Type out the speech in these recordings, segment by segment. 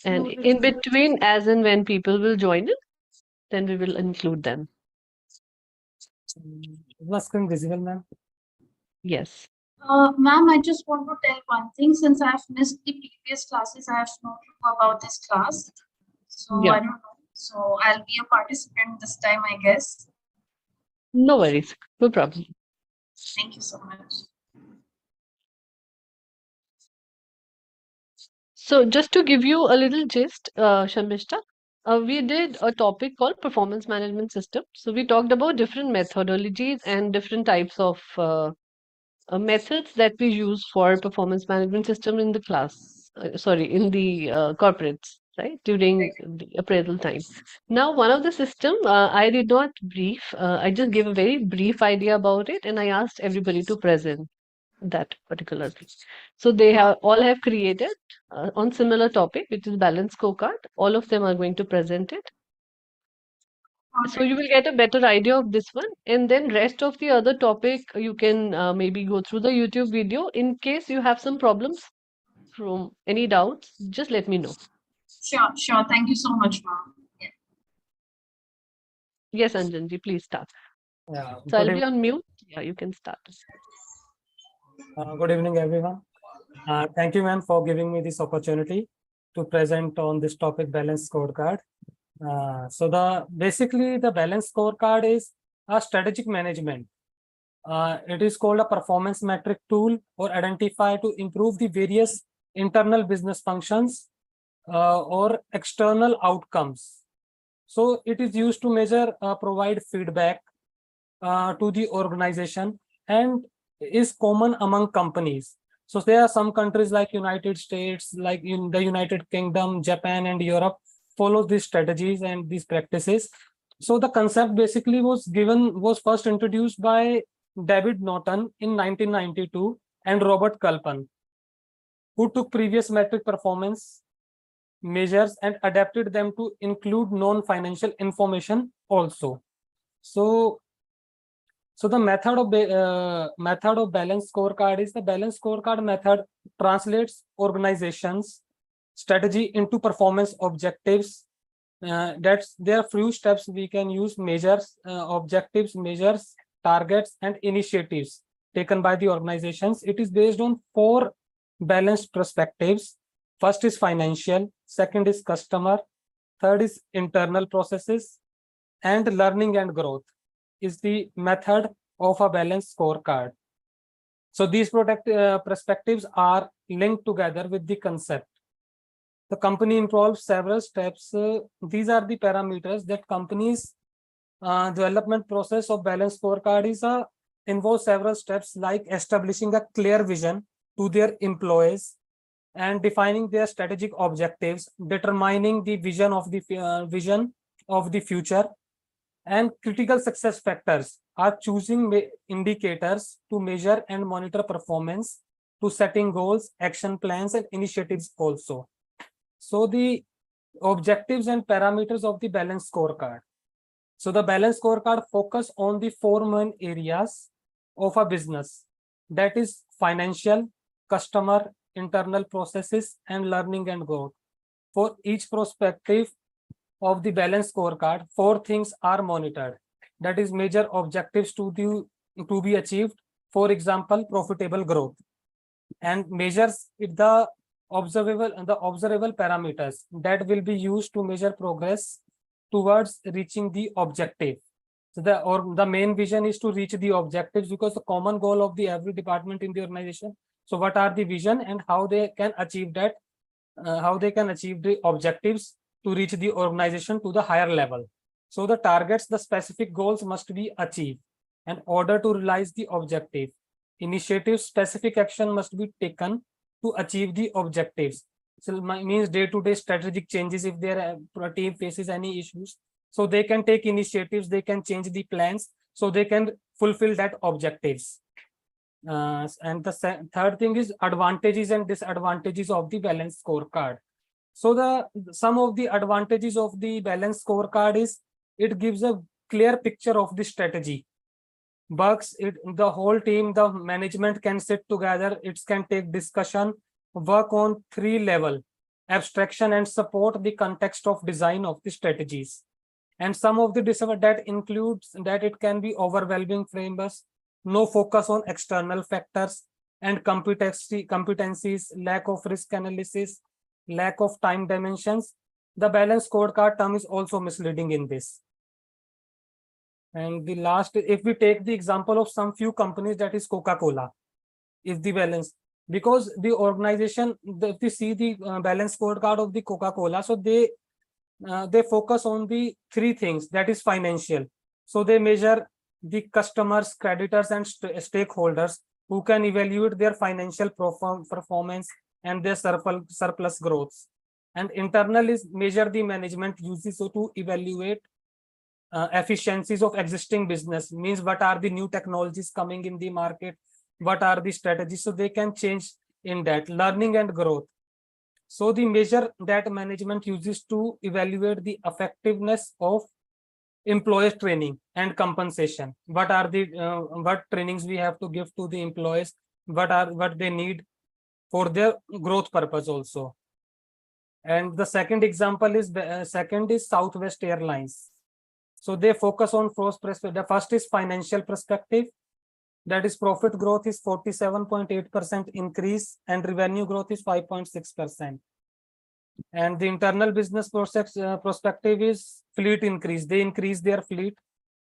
And in between, as and when people will join it, then we will include them. Is my screen visible, ma'am? Yes. Ma'am, I just want to tell one thing. Since I have missed the previous classes, I have no clue about this class. So Yeah. I don't know. So I'll be a participant this time, I guess. No worries. No problem. Thank you so much. So just to give you a little gist, Shamishta, we did a topic called performance management system. So we talked about different methodologies and different types of methods that we use for performance management system in the class, in the corporates, right, during the appraisal time. Now, one of the system, I did not brief, I just gave a very brief idea about it, and I asked everybody to present that particular thing. So they have all have created on similar topic, which is balance scorecard. All of them are going to present it. So you will get a better idea of this one, and then rest of the other topic you can maybe go through the YouTube video. In case you have some problems from any doubts, just let me know. Sure. Thank you so much, ma'am. Yeah. Yes, Anjanji, please start. Yeah. So I'll be on mute. Yeah, you can start. Good evening, everyone. Thank you, ma'am, for giving me this opportunity to present on this topic, balance scorecard. So basically the balance scorecard is a strategic management. It is called a performance metric tool or identify to improve the various internal business functions or external outcomes. So it is used to measure, provide feedback to the organization, and is common among companies. So there are some countries like United States, like in the United Kingdom, Japan, and Europe follow these strategies and these practices. So the concept basically was first introduced by David Norton in 1992 and Robert Culpin, who took previous metric performance measures and adapted them to include non-financial information also. So the method of balance scorecard is the balance scorecard method translates organizations strategy into performance objectives. That's there are few steps we can use: measures, objectives, measures, targets, and initiatives taken by the organizations. It is based on 4 balanced perspectives. First is financial, second is customer, third is internal processes, and learning and growth is the method of a balanced scorecard. So these perspectives are linked together with the concept. The company involves several steps. These are the parameters that companies development process of balanced scorecard is involves several steps like establishing a clear vision to their employees and defining their strategic objectives, determining the vision of the future, and critical success factors are choosing indicators to measure and monitor performance, to setting goals, action plans, and initiatives also. So the objectives and parameters of the balanced scorecard. So the balanced scorecard focus on the 4 main areas of a business, that is financial, customer, internal processes, and learning and growth. For each perspective of the balanced scorecard, 4 things are monitored. That is major objectives to be achieved. For example, profitable growth, and measures if the observable parameters that will be used to measure progress towards reaching the objective. So the main vision is to reach the objectives, because the common goal of the every department in the organization. So what are the vision and how they can achieve that, how they can achieve the objectives to reach the organization to the higher level. So the targets, the specific goals must be achieved in order to realize the objective. Initiatives, specific action must be taken to achieve the objectives. So means day-to-day strategic changes. If their team faces any issues, so they can take initiatives, they can change the plans, so they can fulfill that objectives. And the third thing is advantages and disadvantages of the balanced scorecard. So some of the advantages of the balanced scorecard is it gives a clear picture of the strategy. The whole team, the management can sit together, it can take discussion, work on 3 level. abstraction, and support the context of design of the strategies. And some of the that includes that it can be overwhelming frameworks, no focus on external factors, and competencies, lack of risk analysis, lack of time dimensions. The balanced scorecard term is also misleading in this. And the last, if we take the example of some few companies, that is Coca-Cola, is the balance, because the organization, if you see the balance scorecard of the Coca-Cola, so they focus on the three things, that is financial. So they measure the customers, creditors, and stakeholders who can evaluate their financial performance and their surplus growth. And internal is measure the management uses so to evaluate efficiencies of existing business, means what are the new technologies coming in the market, what are the strategies, so they can change in that. Learning and growth, so the measure that management uses to evaluate the effectiveness of employees training and compensation, what are the what trainings we have to give to the employees, what they need for their growth purpose also. And the second example is Southwest Airlines. So they focus on the first is financial perspective, that is profit growth is 47.8% increase and revenue growth is 5.6%. And the internal business perspective is fleet increase. They increase their fleet,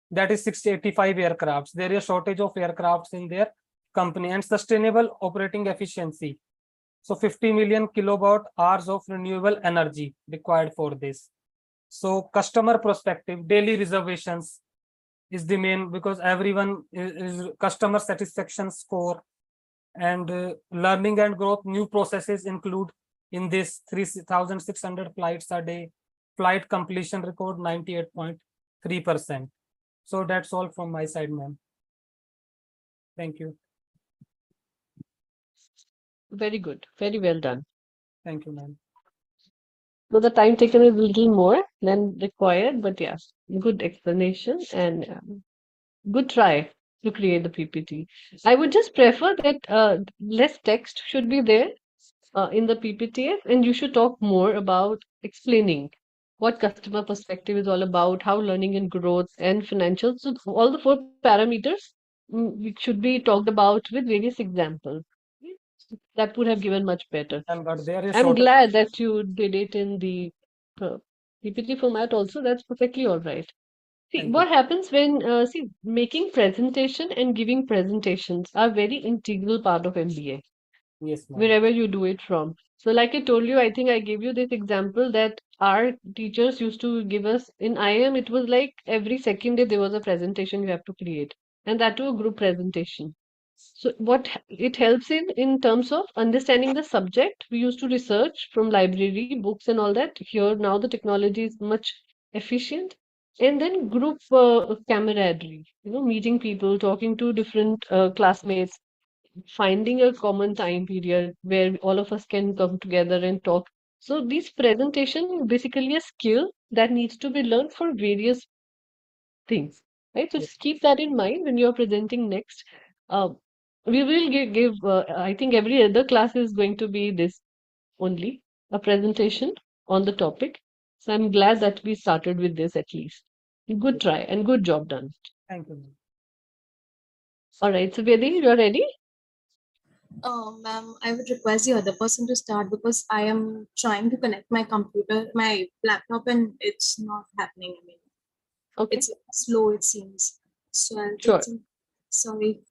that is 685 aircrafts. There is a shortage of aircrafts in their company. And sustainable operating efficiency, so 50 million kilowatt hours of renewable energy required for this. So customer perspective, daily reservations is the main, because everyone is customer satisfaction score. And learning and growth, new processes include in this 3,600 flights a day, flight completion record 98.3%. So that's all from my side, ma'am. Thank you. Very good. Very well done. Thank you, ma'am. So the time taken is a little more than required, but yeah, good explanation and good try to create the PPT. I would just prefer that less text should be there in the PPTF, and you should talk more about explaining what customer perspective is all about, how learning and growth and financials. So all the four parameters should be talked about with various examples. That would have given much better. But there is I'm glad that you did it in the PPT format also. That's perfectly all right. See, what happens when, making presentation and giving presentations are very integral part of MBA. Yes, ma'am. Wherever you do it from. So like I told you, I think I gave you this example that our teachers used to give us in IIM. It was like every second day there was a presentation you have to create, and that too a group presentation. So what it helps in terms of understanding the subject, we used to research from library, books and all that. Here now the technology is much efficient. And then group camaraderie, meeting people, talking to different classmates, finding a common time period where all of us can come together and talk. So this presentation basically a skill that needs to be learned for various things, right? So just keep that in mind when you're presenting next. Uh, we will give I think every other class is going to be this only, a presentation on the topic. So I'm glad that we started with this at least. Good try and good job done. Thank you. All right, so Vedi, you're ready? Ma'am, I would request the other person to start because I am trying to connect my computer, my laptop, and it's not happening. I mean, Okay. it's slow, it seems. So I'll take Sure. sorry.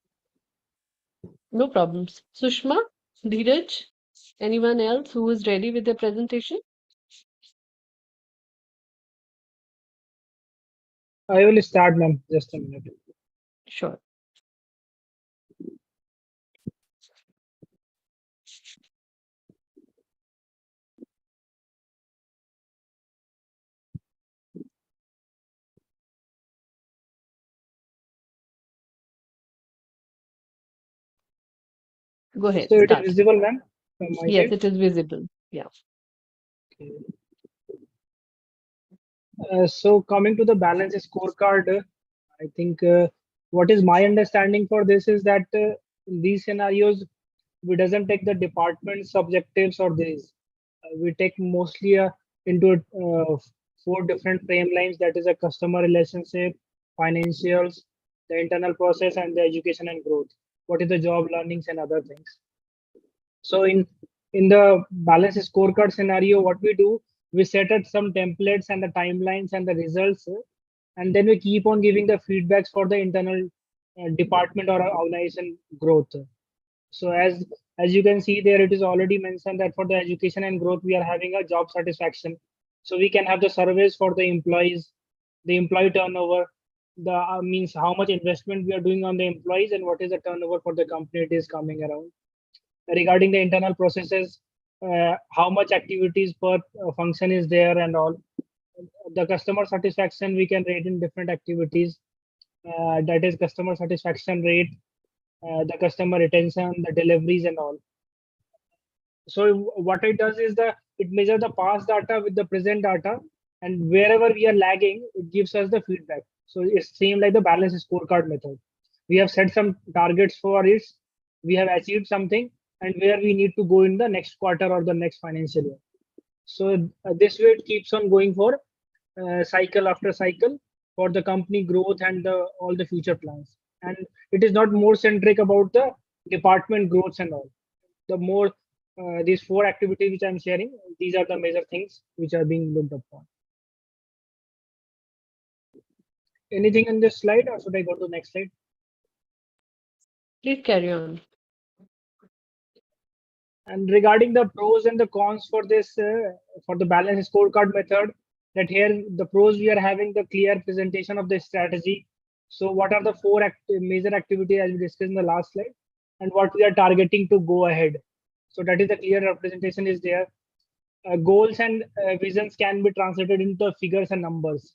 No problems. Sushma, Dheeraj, anyone else who is ready with their presentation? I will start, ma'am. Just a minute. Sure. Go ahead. So it Start. is visible, ma'am, from my Yes, side? it is visible. Yeah. Okay. So coming to the balance scorecard, I think what is my understanding for this is that in these scenarios, we doesn't take the department's objectives or these. we take mostly into 4 different frame lines, that is a customer relationship, financials, the internal process, and the education and growth. What is the job learnings and other things. So in the balance scorecard scenario, what we do, we set up some templates and the timelines and the results, and then we keep on giving the feedbacks for the internal department or organization growth. So as you can see there, it is already mentioned that for the education and growth, we are having a job satisfaction. So we can have the surveys for the employees, the employee turnover, the means how much investment we are doing on the employees and what is the turnover for the company it is coming around. Regarding the internal processes, how much activities per function is there and all. The customer satisfaction we can rate in different activities. That is customer satisfaction rate, the customer retention, the deliveries and all. So what it does is it measures the past data with the present data, and wherever we are lagging, it gives us the feedback. So it's same like the balance scorecard method. We have set some targets for it, we have achieved something, and where we need to go in the next quarter or the next financial year. So this way it keeps on going for cycle after cycle for the company growth and all the future plans. And it is not more centric about the department growths and all. The more these 4 activities which I'm sharing, these are the major things which are being looked upon. Anything in this slide, or should I go to the next slide? Please carry on. And regarding the pros and the cons for this, for the balance scorecard method, that here the pros, we are having the clear presentation of the strategy. So what are the 4 major activities as we discussed in the last slide, and what we are targeting to go ahead. So that is the clear representation is there. Goals and visions can be translated into figures and numbers.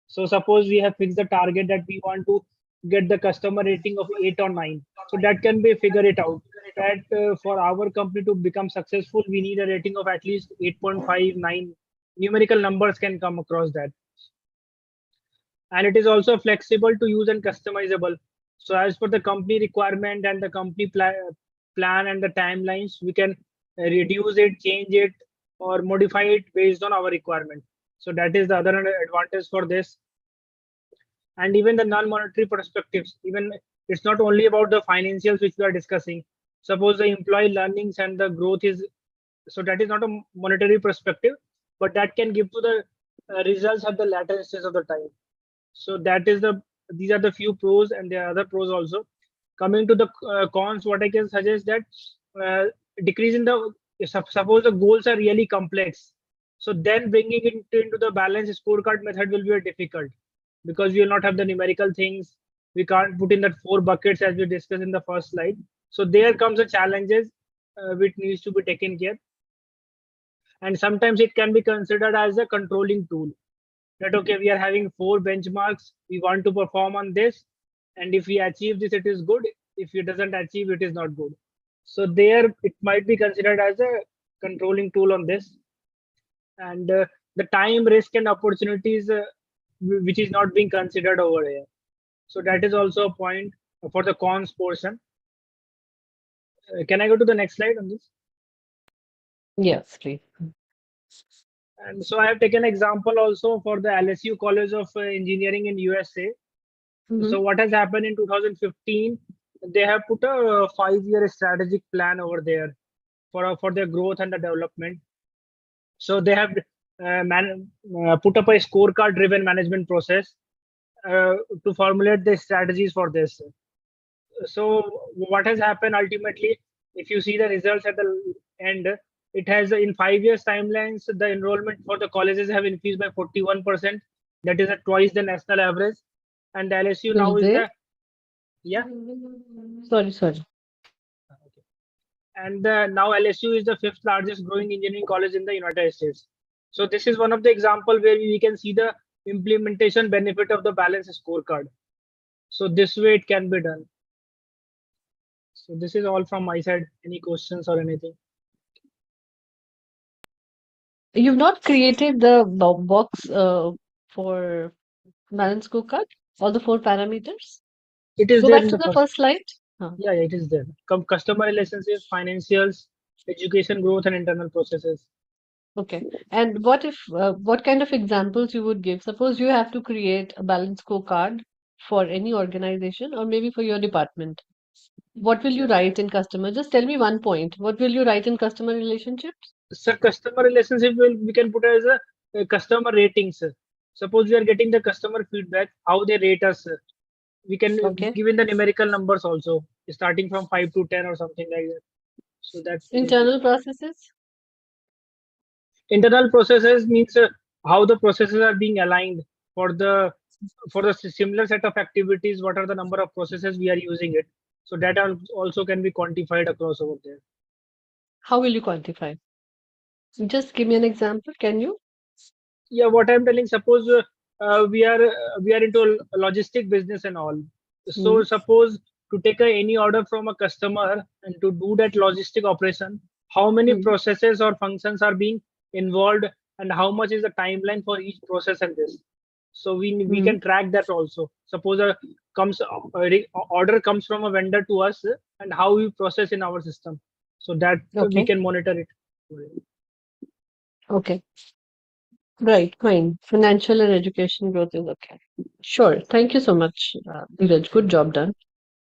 So suppose we have fixed the target that we want to get the customer rating of 8 or 9. So that can be figure it out that for our company to become successful, we need a rating of at least 8.5, 9. Numerical numbers can come across that. And it is also flexible to use and customizable. So as per the company requirement and the company plan and the timelines, we can reduce it, change it, or modify it based on our requirement. So that is the other advantage for this. And even the non-monetary perspectives, even it's not only about the financials which we are discussing. Suppose the employee learnings and the growth is, so that is not a monetary perspective, but that can give to the results at the latter stage of the time. So that is these are the few pros, and there are other pros also. Coming to the cons, what I can suggest that decrease in the, suppose the goals are really complex, so then bringing it into the balance scorecard method will be difficult, because we will not have the numerical things. We can't put in that 4 buckets as we discussed in the first slide. So there comes the challenges which needs to be taken care. And sometimes it can be considered as a controlling tool, that okay, we are having 4 benchmarks, we want to perform on this, and if we achieve this, it is good. If it doesn't achieve, it is not good. So there it might be considered as a controlling tool on this. And the time, risk, and opportunities which is not being considered over here. So that is also a point for the cons portion. Can I go to the next slide on this? Yes, please. And so I have taken example also for the LSU College of Engineering in USA. So what has happened in 2015, they have put a 5-year strategic plan over there for their growth and the development. So they have put up a scorecard driven management process to formulate the strategies for this. So what has happened ultimately, if you see the results at the end, it has in 5 years timelines, the enrollment for the colleges have increased by 41%. That is at twice the national average. And the LSU now is the, yeah. Sorry. Okay. And now LSU is the 5th largest growing engineering college in the United States. So this is one of the example where we can see the implementation benefit of the balance scorecard. So this way it can be done. So this is all from my side. Any questions or anything? You've not created the box for balance scorecard, all the 4 parameters? It is Go there back in to the the first slide. Yeah, it is there. Customer relationships, financials, education growth, and internal processes. Okay. And what kind of examples you would give? Suppose you have to create a balance scorecard for any organization or maybe for your department. What will you write in customer? Just tell me one point. What will you write in customer relationships? So customer relationship we can put as a customer ratings. Suppose we are getting the customer feedback, how they rate us. We can Okay. give in the numerical numbers also, starting from 5 to 10 or something like that. So that Internal processes? internal processes means how the processes are being aligned for the similar set of activities. What are the number of processes we are using it? So that also can be quantified across over there. How will you quantify? Just give me an example, can you? Yeah, what I'm telling, suppose we are into a logistic business and all. So Hmm. suppose to take any order from a customer and to do that logistic operation, how many Hmm. processes or functions are being involved, and how much is the timeline for each process and this. So we Hmm. can track that also. Suppose order comes from a vendor to us, and how we process in our system, so that we Okay. can monitor it. Okay. Right. Fine. Financial and education growth is okay. Sure. Thank you so much, Dheeraj. Good job done.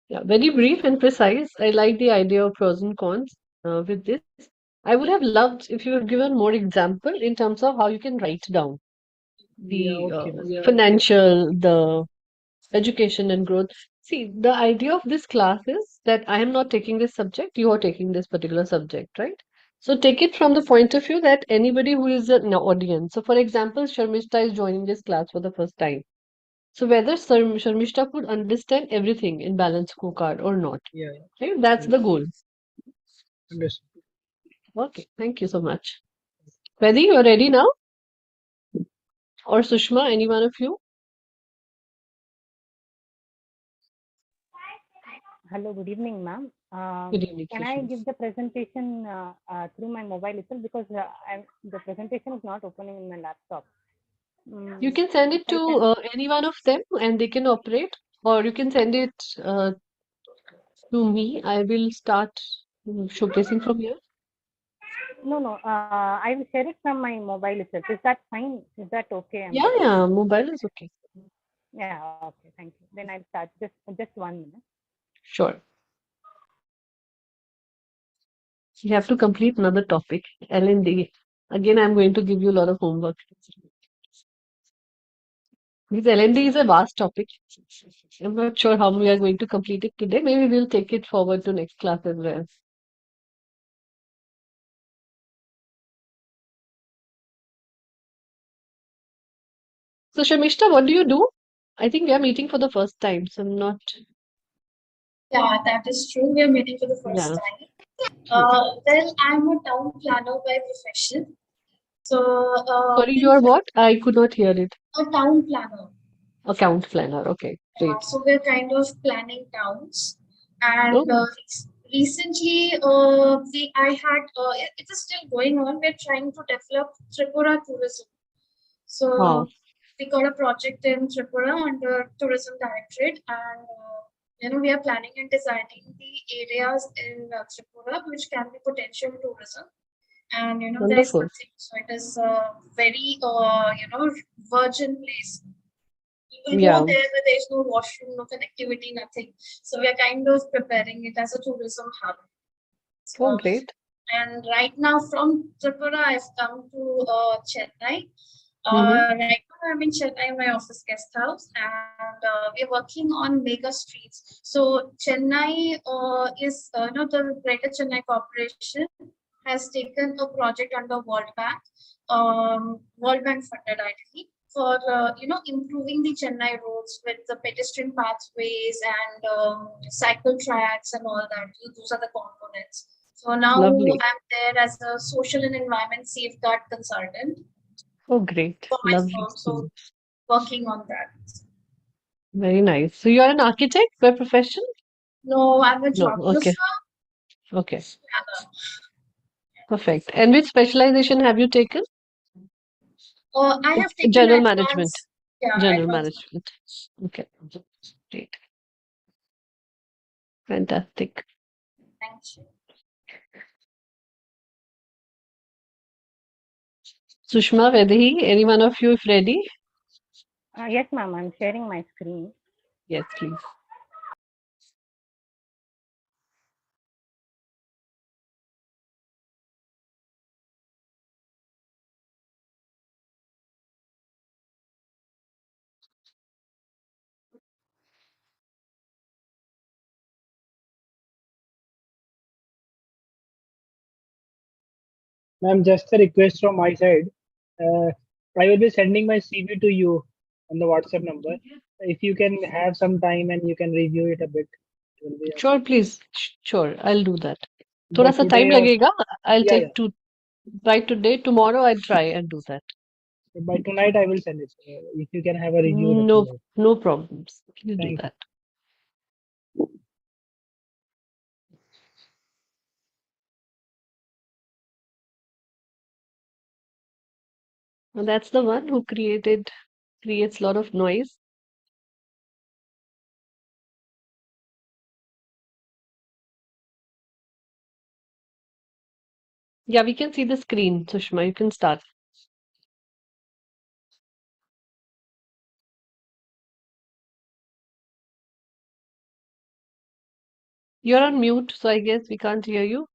Yeah, very brief and precise. I like the idea of pros and cons with this. I would have loved if you had given more example in terms of how you can write down Yeah, the okay. financial, the education and growth. See, the idea of this class is that I am not taking this subject, you are taking this particular subject, right? So take it from the point of view that anybody who is an audience. So, for example, Sharmishta is joining this class for the first time. So whether Sharmishta could understand everything in balance scorecard or not, Yeah, right? That's the goal. understood. Okay, thank you so much. Vedi, you're ready now? Or Sushma, any one of you? Hello, good evening, ma'am. Good evening, Can I Sushma. give the presentation through my mobile itself because the presentation is not opening in my laptop. You can send If it I to can, any one of them and they can operate, or you can send it to me. I will start showcasing from here. no, I will share it from my mobile itself. Is that fine? Is that okay? Yeah, yeah, mobile is okay. Yeah, okay, thank you. Then I'll start just 1 minute. Sure. You have to complete another topic, L&D. Again, I'm going to give you a lot of homework. Because L&D is a vast topic. I'm not sure how we are going to complete it today. Maybe we'll take it forward to next class as well. So, Shamishta, what do you do? I think we are meeting for the first time, so I'm not. Yeah, that is true. We are meeting for the first Yeah. time. Well, I'm a town planner by profession. So, Sorry, you are what? I could not hear it. a town planner. Account planner. Okay, great. So we're kind of planning towns, and Oh, recently, I had it is still going on. We're trying to develop Tripura tourism. wow. So we got a project in Tripura under Tourism Directorate, and we are planning and designing the areas in Tripura which can be potential tourism. And there is Wonderful. nothing, so it is a very virgin place. People go Yeah. there where there is no washroom, no connectivity, nothing. So we are kind of preparing it as a tourism hub. Oh, So, great. and right now from Tripura, I've come to Chennai. Mm-hmm. Right now, I'm in Chennai, my office guest house, and we're working on mega streets. So Chennai the Greater Chennai Corporation has taken a project under World Bank funded ideally for improving the Chennai roads with the pedestrian pathways and cycle tracks and all that. Those are the components. So now Lovely. I'm there as a social and environment safeguard consultant Oh, great. for my Lovely firm. So experience. working on that. Very nice. So you are an architect by profession? No, I'm a No. Okay. geographer. Okay. Planner. Perfect. And which specialization have you taken? I have taken General management. advanced. Yeah, General advanced. management. Okay. Great. Fantastic. Thank you. Sushma, Vedahi, any one of you if ready? Yes, ma'am, I'm sharing my screen. Yes, please. Ma'am, just a request from my side. Uh, I will be sending my CV to you on the WhatsApp number. If you can have some time and you can review it a bit, it will be Sure, please. Sure, I'll do that. by थोड़ा सा time today or लगेगा. I'll yeah, take to by today. Tomorrow I'll try and do that. yeah. By tonight I will send it. If you can have a review, that No, will help. no problems. Please do Thank you. that. And that's the one who creates a lot of noise. Yeah, we can see the screen, Sushma. You can start. You're on mute, so I guess we can't hear you.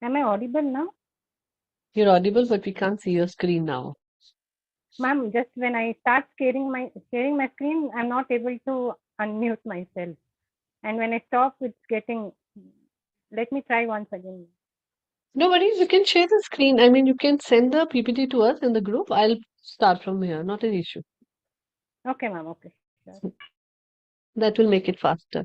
Am I audible now? You're audible, but we can't see your screen now. Ma'am, just when I start sharing my screen, I'm not able to unmute myself. And when I stop, it's getting. Let me try once again. No worries, you can share the screen. I mean, you can send the PPT to us in the group. I'll start from here, not an issue. Okay, ma'am. Okay. Sure. That will make it faster.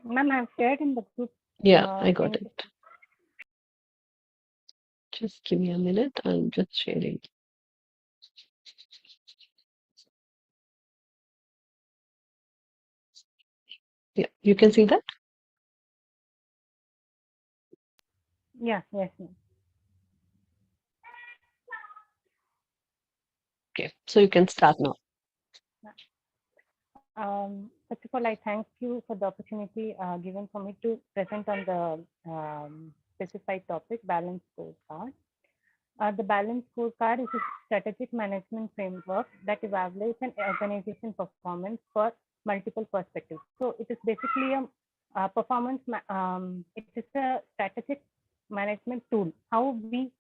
Ma'am, I've shared in the group. Yeah, I got Can it. Just give me a minute. I'm just sharing. Yeah, you can see that? Yeah, yes, ma'am. Okay, so you can start now. First of all, I thank you for the opportunity given for me to present on the specified topic, balance scorecard. The balance scorecard is a strategic management framework that evaluates an organization performance for multiple perspectives. So it is basically a performance, it is a strategic management tool, how we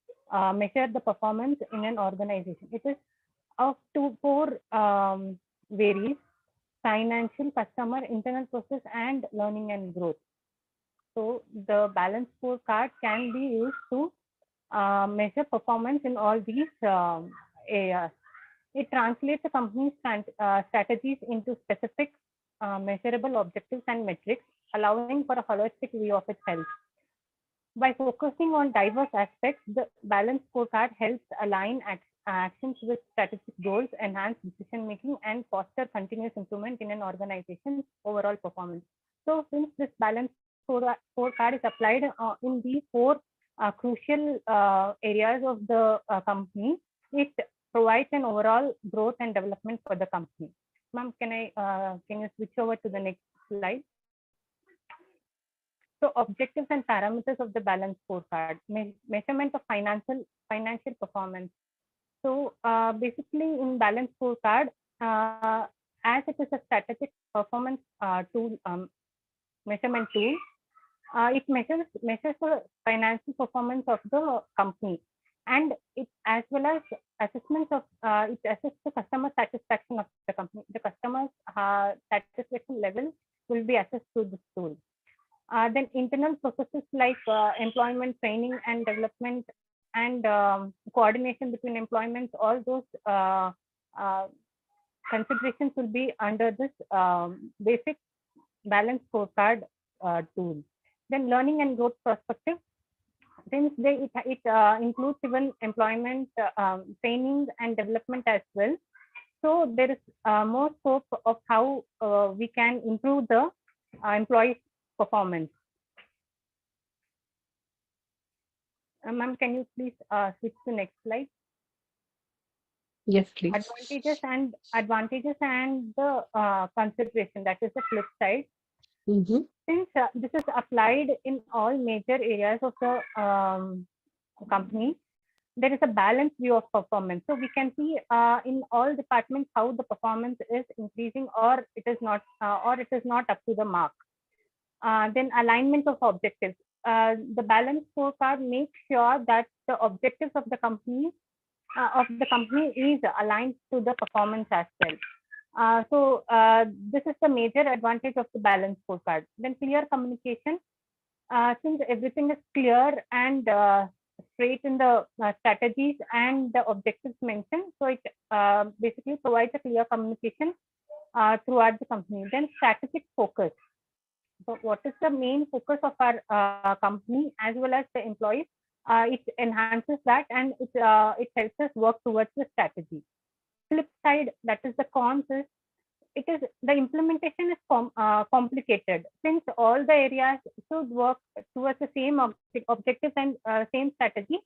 measure the performance in an organization. It is of four varies: financial, customer, internal process, and learning and growth. So the balance scorecard can be used to measure performance in all these areas. It translates the company's strategies into specific measurable objectives and metrics, allowing for a holistic view of its health. By focusing on diverse aspects, the balanced scorecard helps align actions with strategic goals, enhance decision making, and foster continuous improvement in an organization's overall performance. So, since this balanced scorecard is applied in these four crucial areas of the company. It provides an overall growth and development for the company. Ma'am, can you switch over to the next slide? So objectives and parameters of the balanced scorecard, measurement of financial performance. So basically in balanced scorecard, as it is a strategic performance tool, measurement tool, it measures the financial performance of the company, and it as well as assessments of it assesses the customer satisfaction of the company. The customer's satisfaction level will be assessed through this tool. Then internal processes like employment, training and development, and coordination between employments, all those considerations will be under this basic balanced scorecard tool. Then learning and growth perspective, since it includes even employment, training and development as well. So there is more scope of how we can improve the employee performance. Ma'am, can you please switch to next slide? Yes, please. Advantages and the consideration, that is the flip side. Since this is applied in all major areas of the company, there is a balanced view of performance. So we can see in all departments how the performance is increasing or it is not up to the mark. Then alignment of objectives. The balanced scorecard makes sure that the objectives of the company is aligned to the performance as well. So this is the major advantage of the balanced scorecard. Then clear communication. Since everything is clear and straight in the strategies and the objectives mentioned, so it basically provides a clear communication throughout the company. Then strategic focus. So what is the main focus of our company as well as the employees? It enhances that, and it helps us work towards the strategy. Flip side, that is the cons, is the implementation is complicated, since all the areas should work towards the same objectives and same strategy.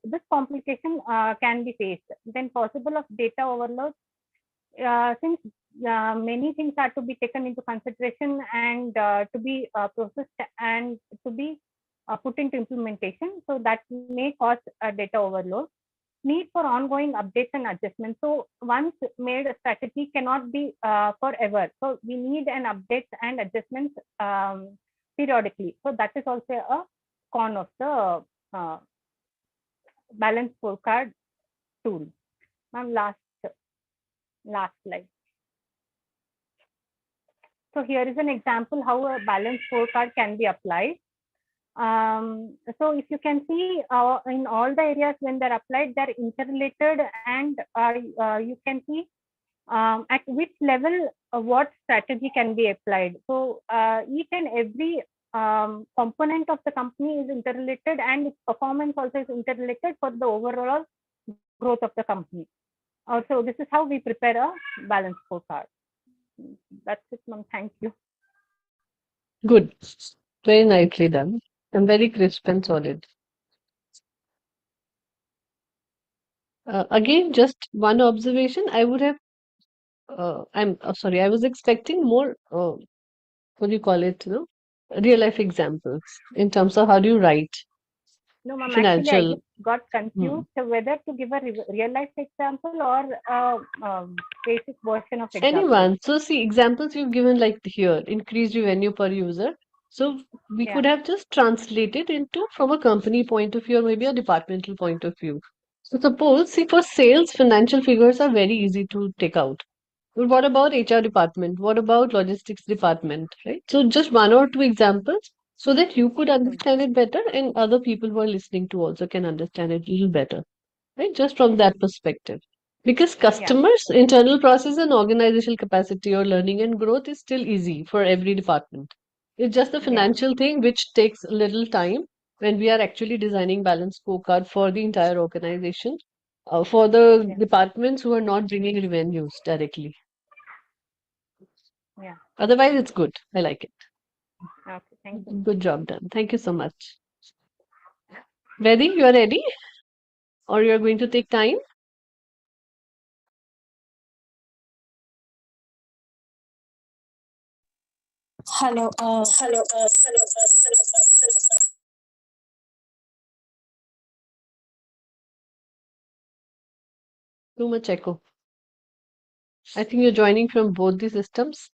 This complication can be faced. Then possible of data overload, since many things are to be taken into consideration and to be processed and to be put into implementation. So that may cause a data overload. Need for ongoing updates and adjustments. So once made, a strategy cannot be forever. So we need an updates and adjustments periodically. So that is also a con of the balanced scorecard tool. Ma'am, last slide. So here is an example how a balanced scorecard can be applied. So if you can see in all the areas when they're applied, they're interrelated, and you can see at which level what strategy can be applied. So each and every component of the company is interrelated, and its performance also is interrelated for the overall growth of the company. Also, this is how we prepare a balanced scorecard. That's it, ma'am. Thank you. Good. Very nicely done. And very crisp and solid. Again, just one observation. I would have, I'm sorry, I was expecting more, what do you call it, real life examples in terms of how do you write No, ma'am, actually, I financial. just got confused whether to give a real life example or basic version of example. Anyone. So see, examples you've given like here, increased revenue per user. So we could have just translated into from a company point of view or maybe a departmental point of view. So suppose, see, for sales, financial figures are very easy to take out. But what about HR department? What about logistics department, right? So just one or two examples so that you could understand it better and other people who are listening to also can understand it a little better, right? Just from that perspective. Because customers, internal process and organizational capacity or learning and growth is still easy for every department. It's just the financial thing which takes a little time when we are actually designing balance scorecard for the entire organization, for the departments who are not bringing revenues directly. Yeah. Otherwise, it's good. I like it. Okay. Thank you. Good job done. Thank you so much. Ready? You are ready? Or you are going to take time? Hello. Too much echo. I think you're joining from both the systems.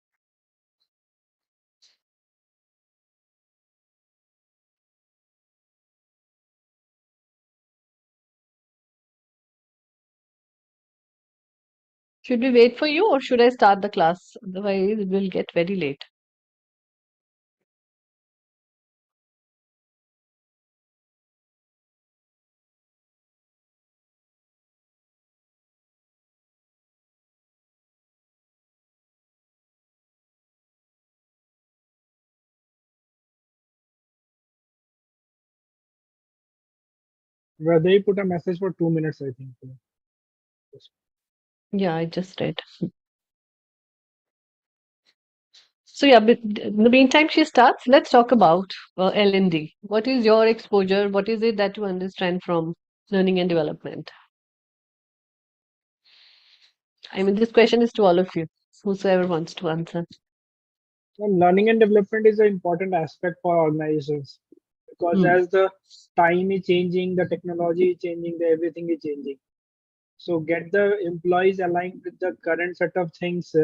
Should we wait for you or should I start the class? Otherwise, it will get very late. Well, they put a message for 2 minutes, I think. Yeah, I just read. So yeah, but in the meantime, she starts. Let's talk about L&D. What is your exposure? What is it that you understand from learning and development? I mean, this question is to all of you, whosoever wants to answer. And learning and development is an important aspect for organizations because Hmm. as the time is changing, the technology is changing, everything is changing. So get the employees aligned with the current set of things.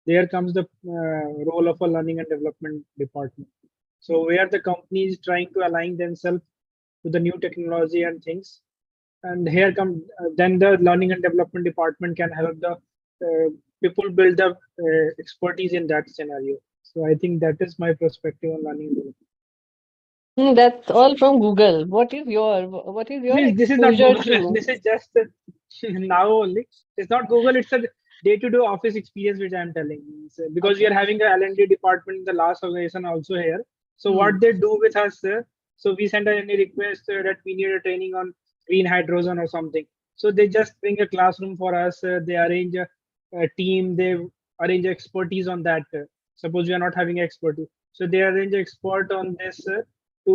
There comes the role of a learning and development department. So where the company is trying to align themselves to the new technology and things, and here come then the learning and development department can help the people build the expertise in that scenario. So I think that is my perspective on learning and development. That's all from Google. What is your This is not exposure Google. to? This is just now only. It's not Google. It's a day-to-day office experience which I'm telling. Because we Okay. are having a L&D department in the last organization also here. So Hmm. what they do with us, so we send any request that we need a training on green hydrogen or something. So they just bring a classroom for us. They arrange a team. They arrange expertise on that. Suppose we are not having expertise, so they arrange expert on this. To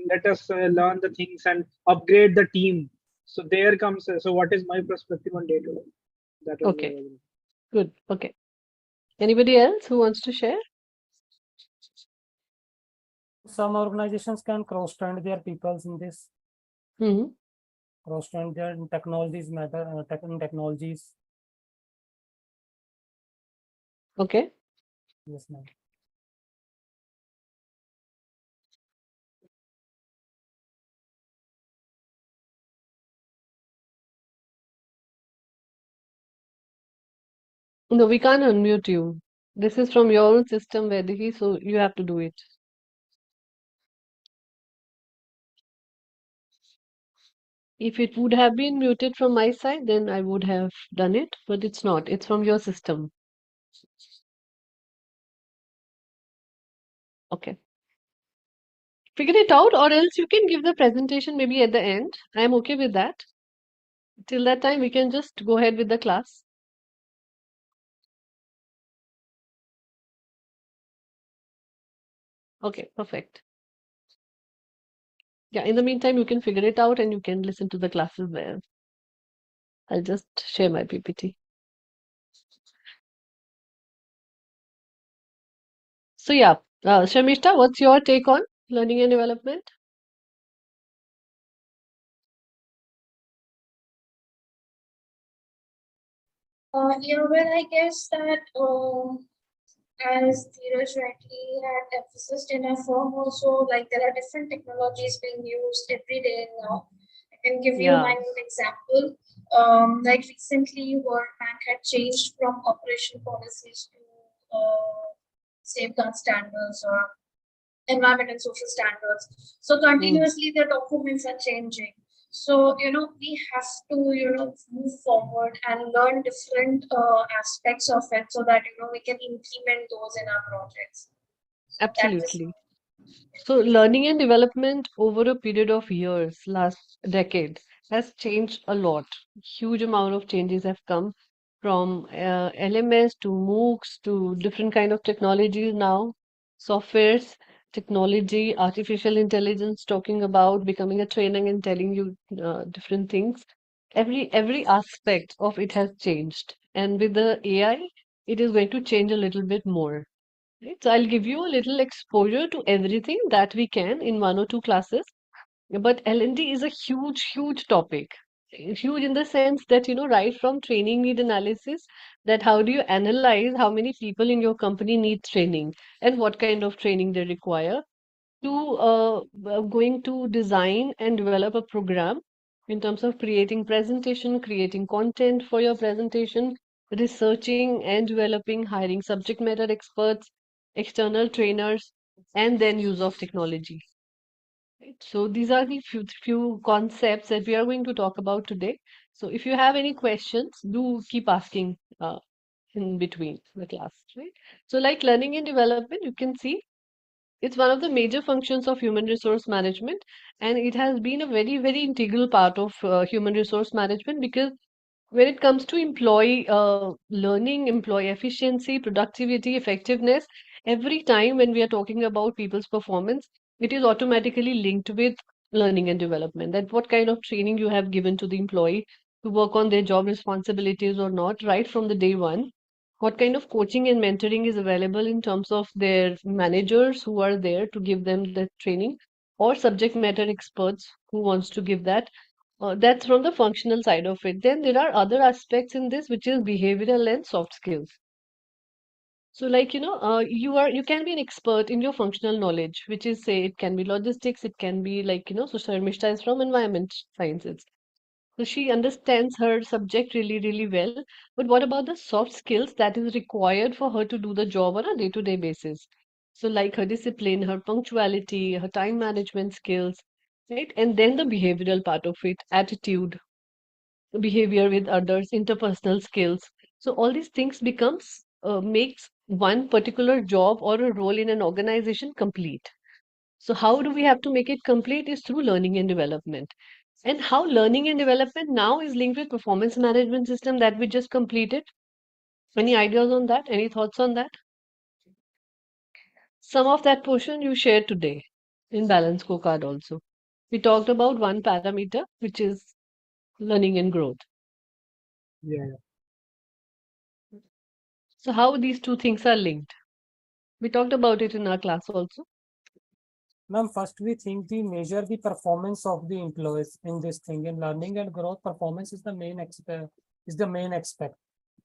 let us learn the things and upgrade the team. So there comes. So what is my perspective on day to day? That was Okay. Good. Okay. Anybody else who wants to share? Some organizations can cross-train their peoples in this. Hmm. Cross-train their technologies matter, technologies. Okay. Yes, ma'am. No, we can't unmute you. This is from your own system, Vaidehi, so you have to do it. If it would have been muted from my side, then I would have done it, but it's not. It's from your system. Okay. Figure it out, or else you can give the presentation maybe at the end. I am okay with that. Till that time, we can just go ahead with the class. Okay, perfect. Yeah, in the meantime, you can figure it out and you can listen to the classes there. I'll just share my PPT. So yeah, Shamishta, what's your take on learning and development? Yeah, well, I guess that as Dheeraj rightly had emphasized in our form also, like there are different technologies being used every day now. I can give you Yeah. my own example. Like recently, World Bank had changed from operation policies to safeguard standards or environment and social standards. So continuously the documents are changing. So, we have to, move forward and learn different aspects of it so that, we can implement those in our projects. That is Absolutely. So learning and development over a period of years, last decade, has changed a lot. Huge amount of changes have come. from LMS to MOOCs to different kind of technologies now, softwares, technology, artificial intelligence, talking about becoming a training and telling you different things. Every aspect of it has changed, and with the AI, it is going to change a little bit more. Right? So I'll give you a little exposure to everything that we can in one or two classes. But L&D is a huge, huge topic. Huge in the sense that, right from training need analysis, that how do you analyze how many people in your company need training and what kind of training they require, to going to design and develop a program in terms of creating presentation, creating content for your presentation, researching and developing, hiring subject matter experts, external trainers, and then use of technology. Right? So these are the few concepts that we are going to talk about today. So if you have any questions, do keep asking in between the class, right? So like learning and development, you can see it's one of the major functions of human resource management, and it has been a very, very integral part of human resource management, because when it comes to employee learning, employee efficiency, productivity, effectiveness, every time when we are talking about people's performance, it is automatically linked with learning and development. That what kind of training you have given to the employee to work on their job responsibilities or not, right from the day one. What kind of coaching and mentoring is available in terms of their managers who are there to give them the training, or subject matter experts who wants to give that. That's from the functional side of it. Then there are other aspects in this, which is behavioral and soft skills. So, like, you can be an expert in your functional knowledge, which is, say, it can be logistics, it can be like, so Sharmishta is from environment sciences. So she understands her subject really, really well. But what about the soft skills that is required for her to do the job on a day-to-day basis? So, like her discipline, her punctuality, her time management skills, right? And then the behavioral part of it, attitude, behavior with others, interpersonal skills. So all these things becomes makes one particular job or a role in an organization complete. So how do we have to make it complete is through learning and development. And how learning and development now is linked with performance management system that we just completed. Any ideas on that? Any thoughts on that? Some of that portion you shared today in balance scorecard also. We talked about one parameter, which is learning and growth. Yeah. So how these two things are linked? We talked about it in our class also. Ma'am, first we think the measure the performance of the employees in this thing. In learning and growth, performance is the main aspect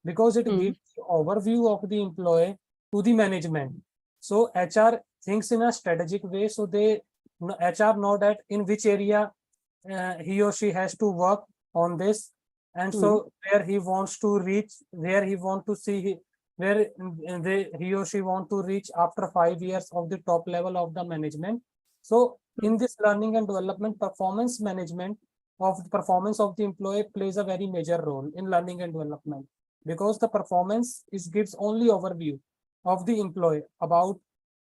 because it gives the overview of the employee to the management. So HR thinks in a strategic way. So HR know that in which area he or she has to work on this, and so where he wants to reach, where he want to see where he or she want to reach after 5 years of the top level of the management. So in this learning and development, performance management of the performance of the employee plays a very major role in learning and development, because the performance is gives only overview of the employee about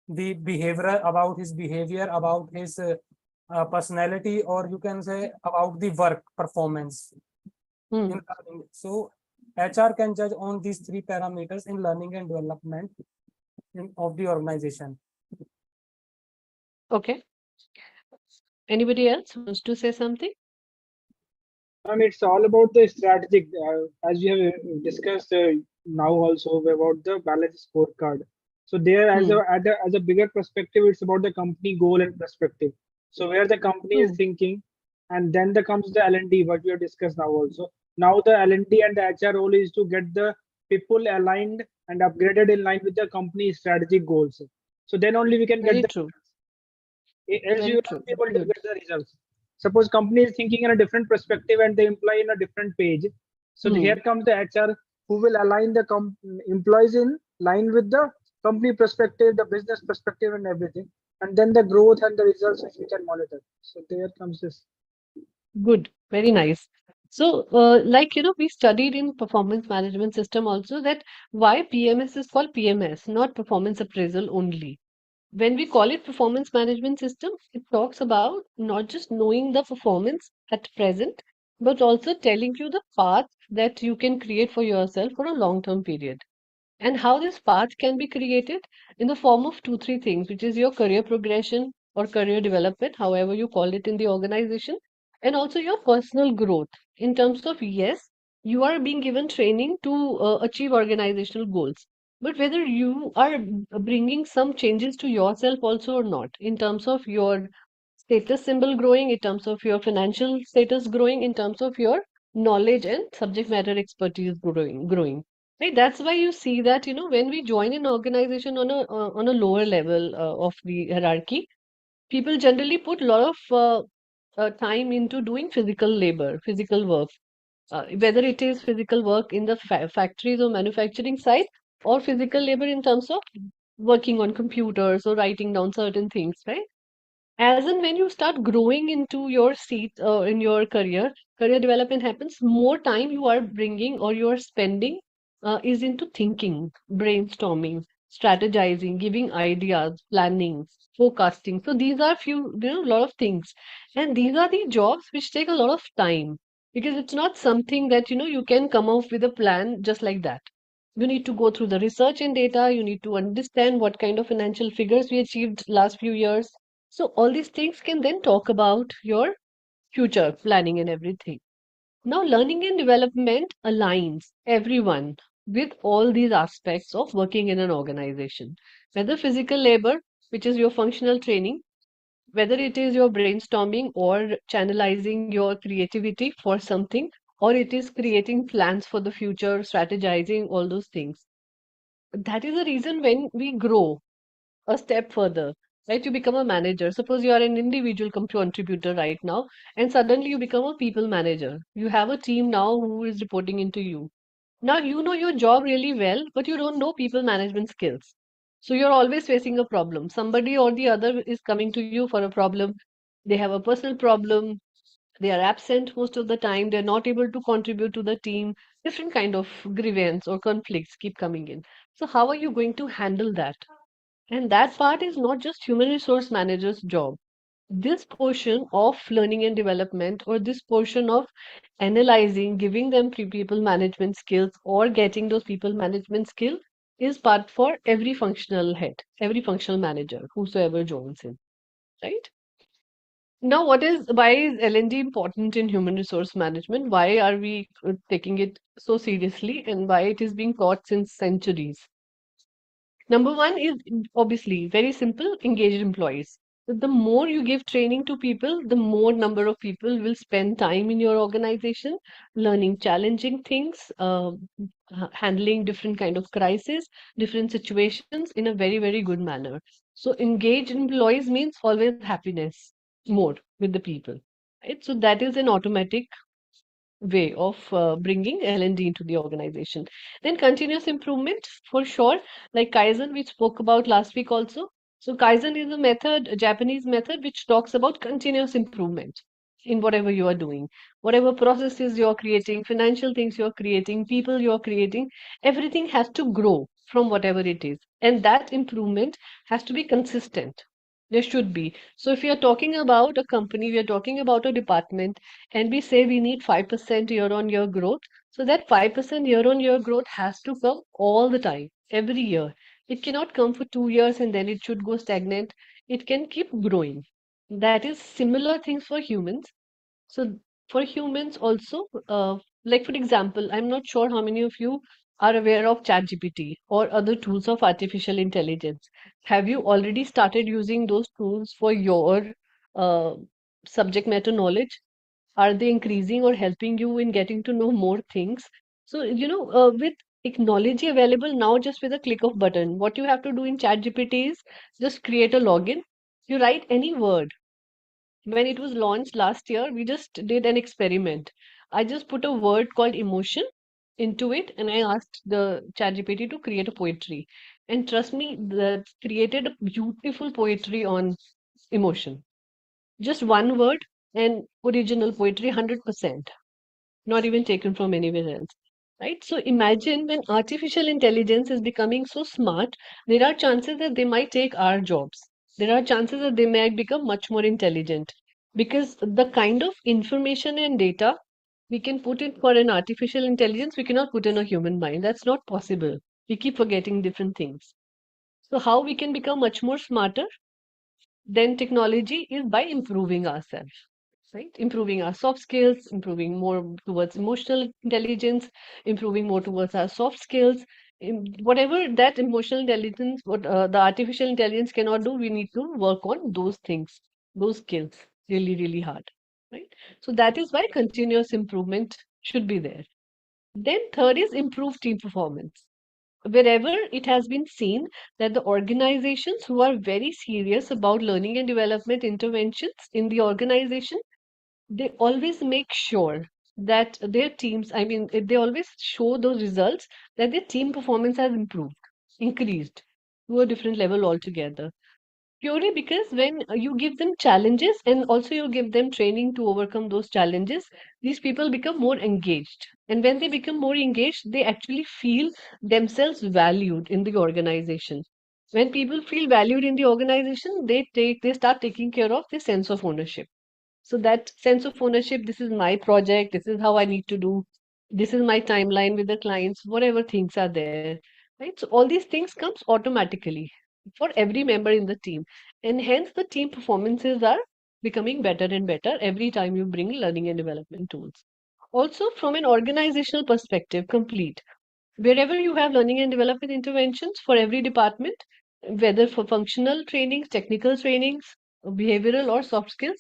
the behavior, about his behavior, about his personality, or you can say about the work performance. In learning. So HR can judge on these three parameters in learning and development of the organization. Okay. Anybody else wants to say something? It's all about the strategic, as we have discussed now also about the balance scorecard. So there, as a bigger perspective, it's about the company goal and perspective. So where the company is thinking, and then there comes the L&D, what we have discussed now also. Now the L&D and the HR role is to get the people aligned and upgraded in line with the company's strategic goals. So then only we can Very get true. else Very you will true. not be able to Good. get the results. Suppose company is thinking in a different perspective and they employ in a different page. So here comes the HR who will align the employees in line with the company perspective, the business perspective, and everything. And then the growth and the results which we can monitor. So there comes this. Good. Very nice. So, like, we studied in performance management system also that why PMS is called PMS, not performance appraisal only. When we call it performance management system, it talks about not just knowing the performance at present, but also telling you the path that you can create for yourself for a long-term period. And how this path can be created in the form of two, three things, which is your career progression or career development, however you call it in the organization, and also your personal growth in terms of, yes, you are being given training to achieve organizational goals, but whether you are bringing some changes to yourself also or not, in terms of your status symbol growing, in terms of your financial status growing, in terms of your knowledge and subject matter expertise growing. Right, that's why you see that, when we join an organization on a lower level of the hierarchy, people generally put a lot of time into doing physical labor, physical work, whether it is physical work in the factories or manufacturing side, or physical labor in terms of working on computers or writing down certain things, right? As and when you start growing into your seat in your career development happens, more time you are bringing or you are spending is into thinking, brainstorming, strategizing, giving ideas, planning, forecasting. So these are few, a lot of things. And these are the jobs which take a lot of time, because it's not something that, you can come up with a plan just like that. You need to go through the research and data. You need to understand what kind of financial figures we achieved last few years. So all these things can then talk about your future planning and everything. Now, learning and development aligns everyone with all these aspects of working in an organization, whether physical labor, which is your functional training, whether it is your brainstorming or channelizing your creativity for something, or it is creating plans for the future, strategizing, all those things. That is the reason when we grow a step further, right? You become a manager. Suppose you are an individual contributor right now, and suddenly you become a people manager. You have a team now who is reporting into you. Now you know your job really well, but you don't know people management skills. So you're always facing a problem. Somebody or the other is coming to you for a problem. They have a personal problem. They are absent most of the time. They're not able to contribute to the team. Different kind of grievance or conflicts keep coming in. So how are you going to handle that? And that part is not just human resource manager's job. This portion of learning and development, or this portion of analyzing, giving them people management skills or getting those people management skills, is part for every functional head, every functional manager, whosoever joins in, right? Now, why is L&D important in human resource management? Why are we taking it so seriously, and why it is being taught since centuries? Number one is obviously very simple, engaged employees. The more you give training to people, the more number of people will spend time in your organization, learning challenging things, handling different kind of crisis, different situations in a very, very good manner. So engaged employees means always happiness more with the people. Right? So that is an automatic way of bringing L&D into the organization. Then continuous improvement for sure, like Kaizen, we spoke about last week also. So Kaizen is a method, a Japanese method, which talks about continuous improvement in whatever you are doing, whatever processes you're creating, financial things you're creating, people you're creating, everything has to grow from whatever it is. And that improvement has to be consistent. There should be. So if we are talking about a company, we are talking about a department, and we say we need 5% year-on-year growth. So that 5% year-on-year growth has to come all the time, every year. It cannot come for 2 years and then it should go stagnant. It can keep growing. That is similar things for humans. So for humans also, like for example, I'm not sure how many of you are aware of ChatGPT or other tools of artificial intelligence. Have you already started using those tools for your uh, subject matter knowledge? Are they increasing or helping you in getting to know more things? So, with technology available now, just with a click of button, what you have to do in ChatGPT is just create a login. You write any word. When it was launched last year, we just did an experiment. I just put a word called emotion into it, and I asked the ChatGPT to create a poetry. And trust me, that created a beautiful poetry on emotion. Just one word and original poetry, 100%, not even taken from anywhere else. Right? So imagine when artificial intelligence is becoming so smart, there are chances that they might take our jobs. There are chances that they might become much more intelligent, because the kind of information and data We can put it for an artificial intelligence, we cannot put in a human mind. That's not possible. We keep forgetting different things. So, how we can become much more smarter than technology is by improving ourselves, right? Improving our soft skills, improving more towards emotional intelligence, improving more towards our soft skills. Whatever that emotional intelligence, what the artificial intelligence cannot do, we need to work on those things, those skills really, really hard, right? So that is why continuous improvement should be there. Then third is improved team performance. Wherever it has been seen that the organizations who are very serious about learning and development interventions in the organization, they always make sure that their teams, I mean, they always show those results that their team performance has improved, increased to a different level altogether. Purely because when you give them challenges and also you give them training to overcome those challenges, these people become more engaged. And when they become more engaged, they actually feel themselves valued in the organization. When people feel valued in the organization, they start taking care of the sense of ownership. So that sense of ownership, this is my project, this is how I need to do, this is my timeline with the clients, whatever things are there, right? So all these things comes automatically for every member in the team, and hence the team performances are becoming better and better every time you bring learning and development tools. Also, from an organizational perspective, complete. Wherever you have learning and development interventions for every department, whether for functional trainings, technical trainings, behavioral or soft skills,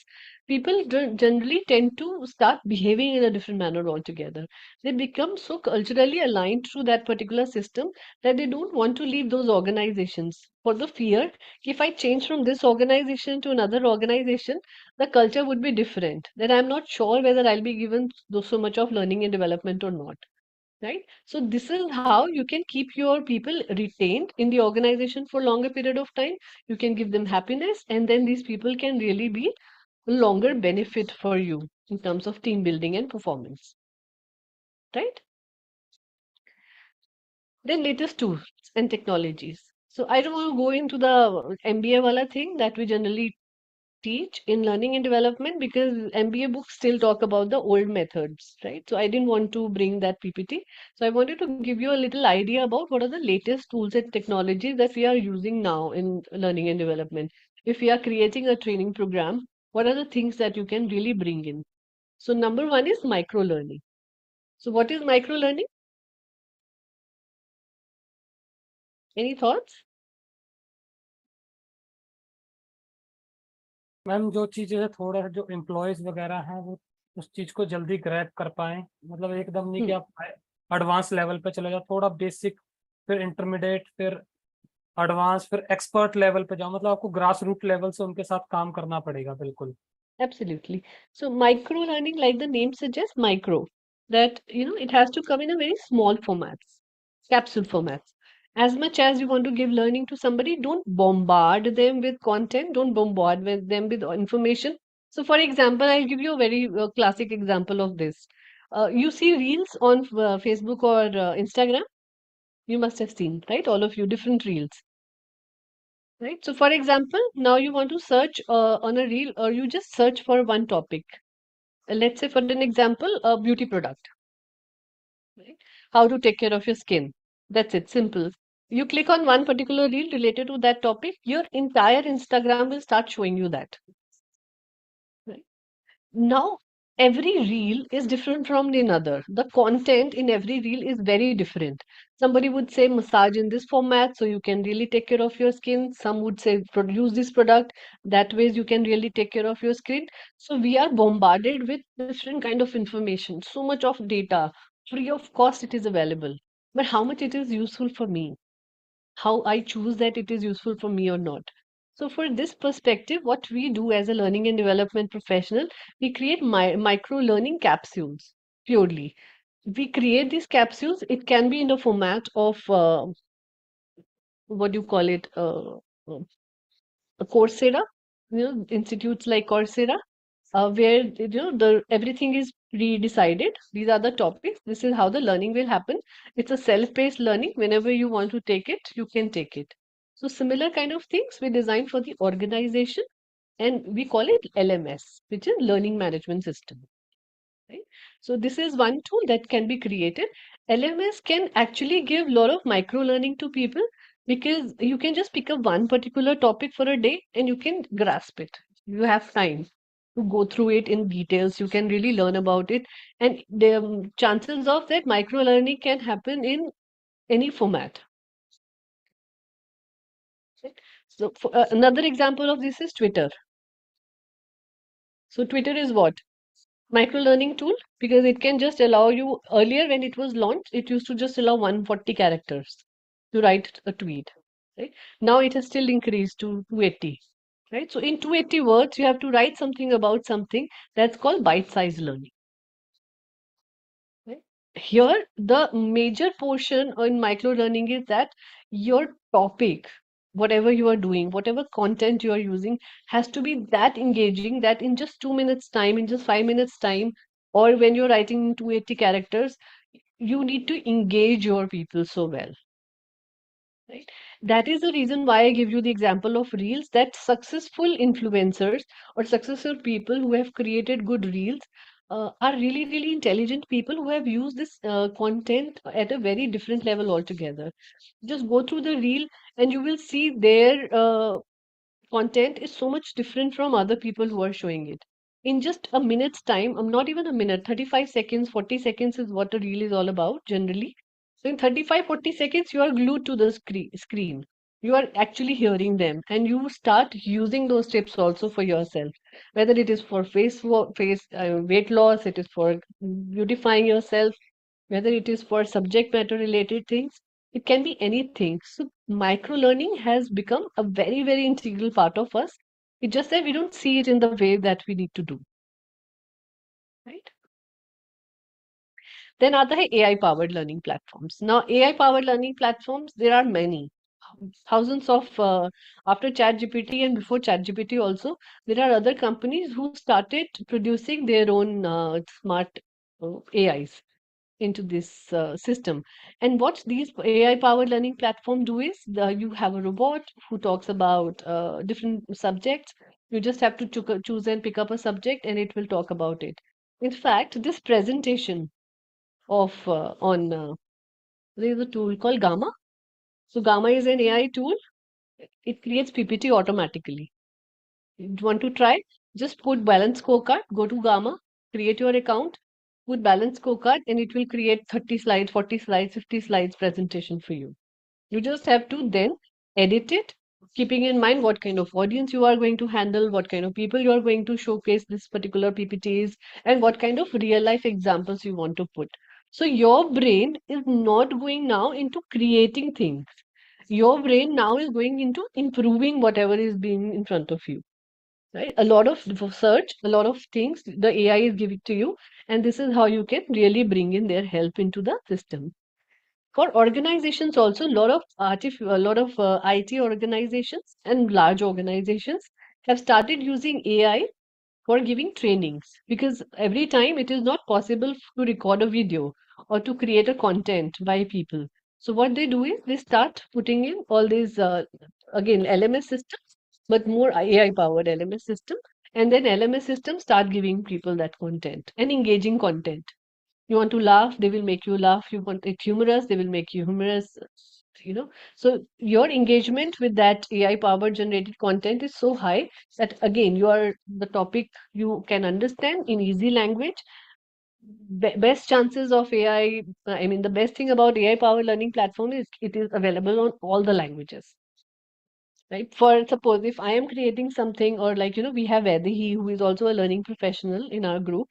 people generally tend to start behaving in a different manner altogether. They become so culturally aligned to that particular system that they don't want to leave those organizations for the fear if I change from this organization to another organization, the culture would be different. Then I'm not sure whether I'll be given so much of learning and development or not, right? So this is how you can keep your people retained in the organization for longer period of time. You can give them happiness, and then these people can really be a longer benefit for you in terms of team building and performance, right? Then latest tools and technologies. So I don't want to go into the MBA wala thing that we generally teach in learning and development, because MBA books still talk about the old methods, right? So I didn't want to bring that PPT. So I wanted to give you a little idea about what are the latest tools and technologies that we are using now in learning and development. If we are creating a training program, what are the things that you can really bring in? So number one is micro learning. So what is micro learning? Any thoughts? Ma'am जो चीजें है थोड़ा जो employees वगैरह हैं वो उस चीज को जल्दी ग्रैब कर पाए, मतलब एकदम नहीं कि आप एडवांस लेवल पे चले जाओ, थोड़ा बेसिक फिर इंटरमीडिएट फिर एडवांस फिर एक्सपर्ट लेवल पे जाओ, मतलब आपको ग्रास रूट लेवल से उनके साथ काम करना पड़ेगा बिल्कुल। Absolutely. So micro learning, like the name suggests, micro, that it has to come in a very small formats, capsule formats. As much as you want to give learning to somebody, don't bombard them with content, don't bombard them with information. So, for example, I'll give you a very classic example of this. You see reels on Facebook or Instagram. You must have seen, right? All of you, different reels, right? So, for example, now you want to search on a reel, or you just search for one topic. Let's say, for an example, a beauty product, right? How to take care of your skin. That's it, simple. You click on one particular reel related to that topic, your entire Instagram will start showing you that. Right? Now, every reel is different from the another. The content in every reel is very different. Somebody would say massage in this format so you can really take care of your skin. Some would say produce this product. That ways you can really take care of your skin. So we are bombarded with different kind of information, so much of data. Free of cost it is available. But how much it is useful for me? How I choose that it is useful for me or not. So, for this perspective, what we do as a learning and development professional, we create micro learning capsules purely. We create these capsules, it can be in the format of what do you call it? A Coursera, institutes like Coursera, where the everything is pre-decided. These are the topics. This is how the learning will happen. It's a self-paced learning. Whenever you want to take it, you can take it. So similar kind of things we design for the organization, and we call it LMS, which is Learning Management System. right? So this is one tool that can be created. LMS can actually give a lot of micro learning to people because you can just pick up one particular topic for a day and you can grasp it. You have time to go through it in details. You can really learn about it, and the chances of that micro learning can happen in any format. Right? So another example of this is Twitter. So Twitter is what? Micro learning tool, because it can just allow you, earlier when it was launched, it used to just allow 140 characters to write a tweet, right? Now it has still increased to 280, right? So in 280 words, you have to write something about something. That's called bite-sized learning. Right? Here, the major portion in micro learning is that your topic, whatever you are doing, whatever content you are using, has to be that engaging that in just 2 minutes time, in just 5 minutes time, or when you're writing in 280 characters, you need to engage your people so well. Right? That is the reason why I give you the example of reels, that successful influencers or successful people who have created good reels are really, really intelligent people who have used this content at a very different level altogether. Just go through the reel and you will see their content is so much different from other people who are showing it. In just a minute's time, not even a minute, 35 seconds, 40 seconds is what a reel is all about generally. So in 35, 40 seconds, you are glued to the screen. You are actually hearing them and you start using those tips also for yourself. Whether it is for weight loss, it is for beautifying yourself, whether it is for subject matter related things, it can be anything. So micro learning has become a very, very integral part of us. It's just that we don't see it in the way that we need to do. Right? Then are the AI powered learning platforms. Now, AI powered learning platforms, there are many. Thousands of, after ChatGPT and before ChatGPT also, there are other companies who started producing their own smart AIs into this system. And what these AI powered learning platform do is you have a robot who talks about different subjects. You just have to choose and pick up a subject and it will talk about it. In fact, this presentation of on there is a tool called Gamma. So Gamma is an AI tool. It creates PPT automatically. You want to try? Just put balance scorecard, go to Gamma, create your account, put balance scorecard, and it will create 30 slides, 40 slides, 50 slides presentation for you. You just have to then edit it, keeping in mind what kind of audience you are going to handle, what kind of people you are going to showcase this particular PPTs, and what kind of real life examples you want to put. So your brain is not going now into creating things. Your brain now is going into improving whatever is being in front of you. Right? A lot of search, a lot of things the AI is giving to you, and this is how you can really bring in their help into the system. For organizations also, a lot of IT organizations and large organizations have started using AI for giving trainings, because every time it is not possible to record a video or to create a content by people. So what they do is they start putting in all these again LMS systems, but more AI powered LMS system, and then LMS systems start giving people that content and engaging content. You want to laugh, they will make you laugh. You want it humorous, they will make you humorous. So your engagement with that AI powered generated content is so high that again the topic you can understand in easy language. Best chances of AI, I mean, the best thing about AI powered learning platform is it is available on all the languages. Right? For suppose if I am creating something, or like we have Vaidehi, who is also a learning professional in our group.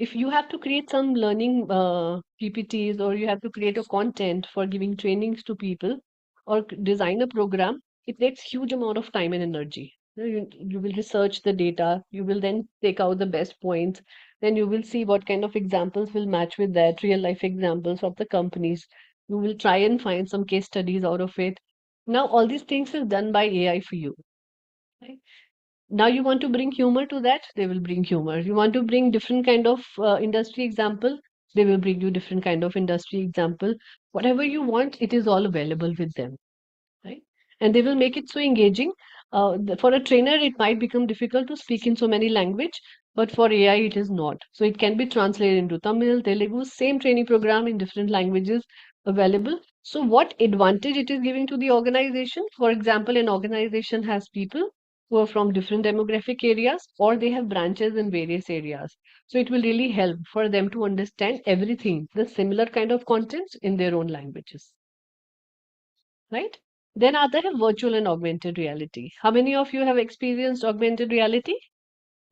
If you have to create some learning PPTs, or you have to create a content for giving trainings to people, or design a program, it takes huge amount of time and energy. You will research the data, you will then take out the best points, then you will see what kind of examples will match with that, real life examples of the companies. You will try and find some case studies out of it. Now all these things is done by AI for you. Right? Now you want to bring humor to that, they will bring humor. You want to bring different kind of industry example, they will bring you different kind of industry example. Whatever you want, it is all available with them, right? And they will make it so engaging. For a trainer, it might become difficult to speak in so many language, but for AI, it is not. So it can be translated into Tamil, Telugu, same training program in different languages available. So what advantage it is giving to the organization? For example, an organization has people who are from different demographic areas, or they have branches in various areas. So it will really help for them to understand everything, the similar kind of contents in their own languages. Right? Then other have virtual and augmented reality. How many of you have experienced augmented reality?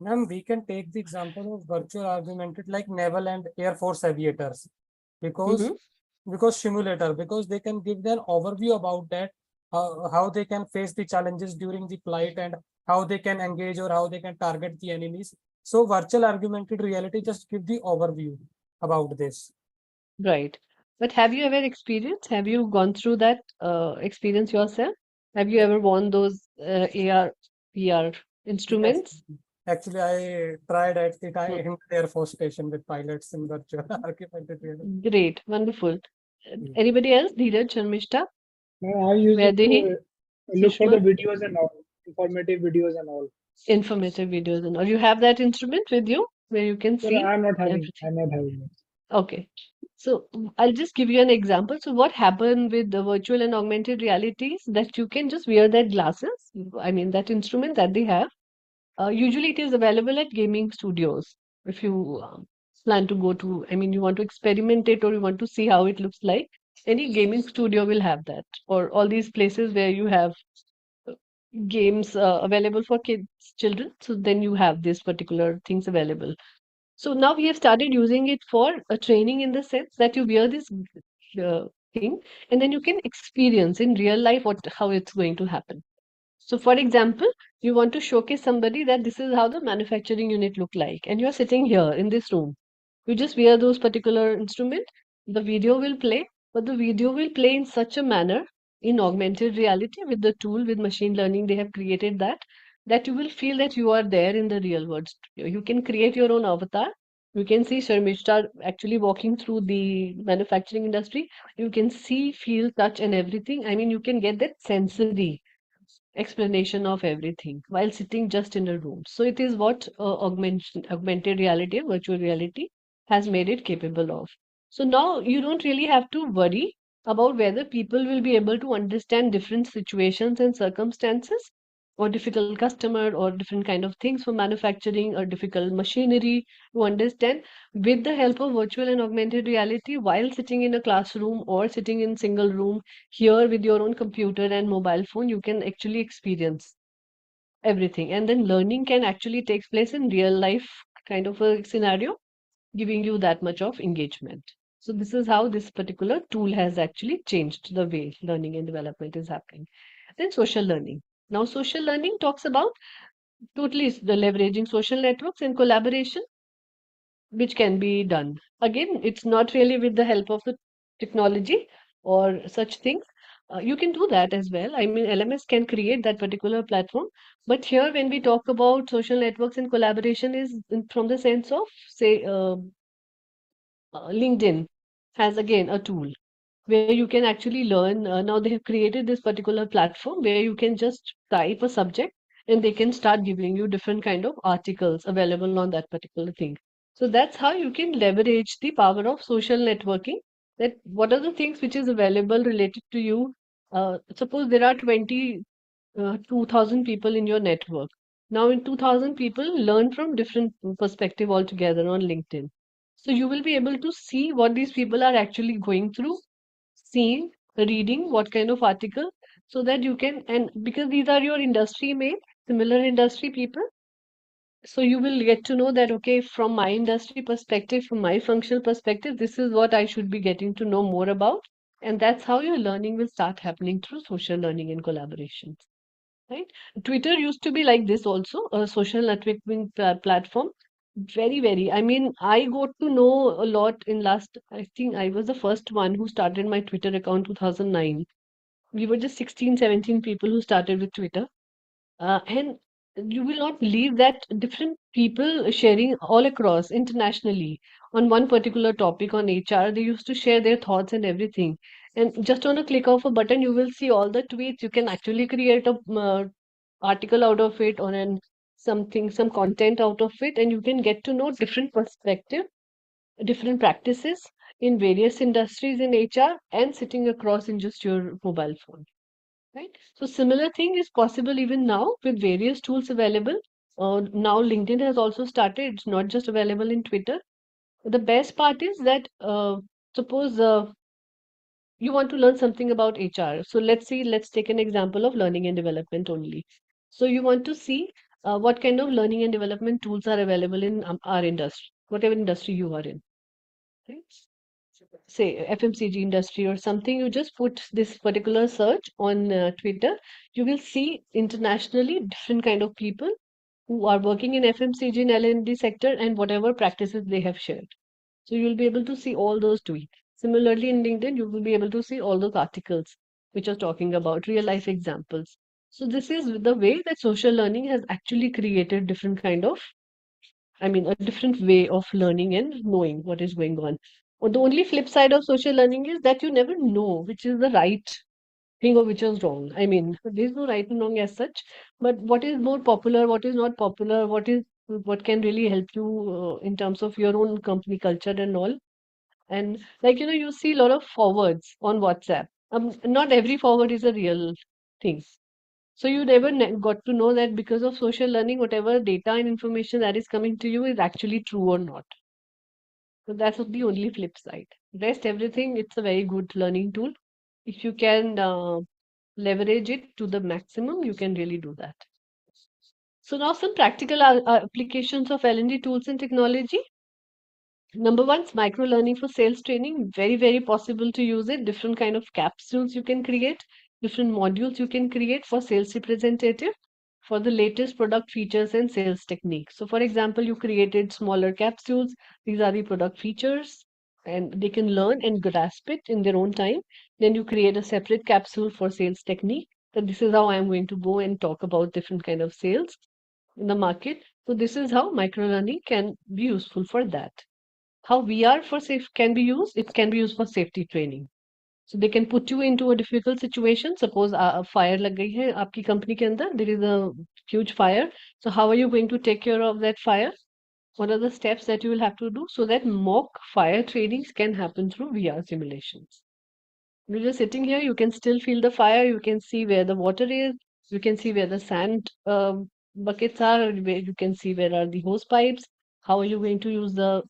Ma'am, we can take the example of virtual augmented like naval and air force aviators because simulator, because they can give an overview about that, how they can face the challenges during the flight and how they can engage or how they can target the enemies. So virtual augmented reality just give the overview about this. Right. But have you ever experienced, have you gone through that experience yourself? Have you ever worn those AR, VR Yes. instruments? Actually, I tried at the time Hmm. in Air Force Station with pilots in virtual augmented reality. Great, wonderful. Hmm. Anybody else? Dheeraj, Sharmishta, I use it Vaidehi, to look for the Sushma? videos and all, informative videos and all. Informative videos and all. You have that instrument with you where you can Well, see everything. I'm not having it. Okay. So I'll just give you an example. So what happened with the virtual and augmented realities that you can just wear that glasses, I mean that instrument that they have. Usually it is available at gaming studios. If you plan to go to, I mean, you want to experiment it or you want to see how it looks like, any gaming studio will have that. Or all these places where you have uh, games available for kids, children. So then you have these particular things available. So now we have started using it for training in the sense that you wear this uh, thing and then you can experience in real life what how it's going to happen. So, for example, you want to showcase somebody that this is how the manufacturing unit look like, and you're sitting here in this room. You just wear those particular instrument. The video will play, but the video will play in such a manner in augmented reality with the tool with machine learning. They have created that you will feel that you are there in the real world studio. You can create your own avatar. You can see Sharmishta actually walking through the manufacturing industry. You can see, feel, touch, and everything. I mean, you can get that sensory explanation of everything while sitting just in a room. So it is what augmented reality and virtual reality has made it capable of. So now you don't really have to worry about whether people will be able to understand different situations and circumstances or difficult customer or different kind of things for manufacturing or difficult machinery to understand with the help of virtual and augmented reality while sitting in a classroom or sitting in single room here with your own computer and mobile phone. You can actually experience everything, and then learning can actually take place in real life kind of a scenario, giving you that much of engagement. So this is how this particular tool has actually changed the way learning and development is happening. Then social learning. Now social learning talks about totally the leveraging social networks and collaboration which can be done. Again, it's not really with the help of the technology or such things. You can do that as well. I mean, LMS can create that particular platform. But here, when we talk about social networks and collaboration, is from the sense of, say, LinkedIn has again a tool where you can actually learn. Now they have created this particular platform where you can just type a subject and they can start giving you different kind of articles available on that particular thing. So that's how you can leverage the power of social networking. That what are the things which is available related to you. Suppose there are 2,000 people in your network. Now in 2,000 people learn from different perspective altogether on LinkedIn. So you will be able to see what these people are actually going through, seeing, reading what kind of article, so that you can, and because these are your industry mates, similar industry people, so you will get to know that, okay, from my industry perspective, from my functional perspective, this is what I should be getting to know more about. And that's how your learning will start happening through social learning and collaborations. Right? Twitter used to be like this also, a social networking platform. Very. I mean, I got to know a lot in last, I think I was the first one who started my Twitter account 2009. We were just 16, 17 people who started with Twitter. And you will not believe that different people sharing all across internationally on one particular topic on HR, they used to share their thoughts and everything. And just on a click of a button, you will see all the tweets. You can actually create a article out of it or an some content out of it, and you can get to know different perspective, different practices in various industries in HR and sitting across in just your mobile phone. Right? So similar thing is possible even now with various tools available. Now LinkedIn has also started. It's not just available in Twitter. The best part is that suppose you want to learn something about HR. So let's take an example of learning and development only. So you want to see what kind of learning and development tools are available in our industry, whatever industry you are in. Right? Say FMCG industry or something, you just put this particular search on Twitter, you will see internationally different kind of people who are working in FMCG and L&D sector and whatever practices they have shared. So you'll be able to see all those tweets. Similarly, in LinkedIn, you will be able to see all those articles which are talking about real life examples. So this is the way that social learning has actually created different kind of, a different way of learning and knowing what is going on. Or the only flip side of social learning is that you never know which is the right thing or which is wrong. There's no right and wrong as such, but what is more popular, what is not popular, what can really help you in terms of your own company culture and all. And you see a lot of forwards on WhatsApp. Not every forward is a real thing. So you never got to know that because of social learning, whatever data and information that is coming to you is actually true or not. So that's the only flip side. Rest everything, it's a very good learning tool. If you can leverage it to the maximum, you can really do that. So now some practical applications of L&D tools and technology. Number one is micro learning for sales training. Very, very possible to use it. Different kind of capsules you can create, different modules you can create for sales representative for the latest product features and sales techniques. So for example, you created smaller capsules. These are the product features and they can learn and grasp it in their own time. Then you create a separate capsule for sales technique. So this is how I'm going to go and talk about different kind of sales in the market. So this is how micro learning can be useful for that. How VR for safe can be used? It can be used for safety training. So they can put you into a difficult situation. Suppose a fire lag gayi hai aapki company ke andar, there is a huge fire. So how are you going to take care of that fire? What are the steps that you will have to do so that mock fire trainings can happen through VR simulations? When you're sitting here, you can still feel the fire. You can see where the water is. You can see where the sand buckets are. Where you can see where are the hose pipes. How are you going to use the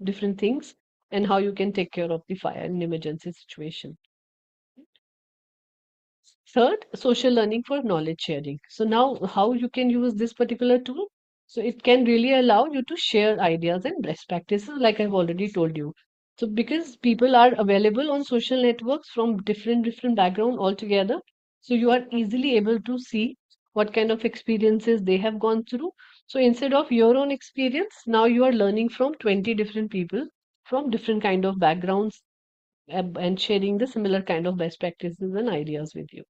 different things and how you can take care of the fire in emergency situation. Third, social learning for knowledge sharing. So now how you can use this particular tool? So it can really allow you to share ideas and best practices like I've already told you. So because people are available on social networks from different background altogether, so you are easily able to see what kind of experiences they have gone through. So instead of your own experience, now you are learning from 20 different people from different kind of backgrounds and sharing the similar kind of best practices and ideas with you.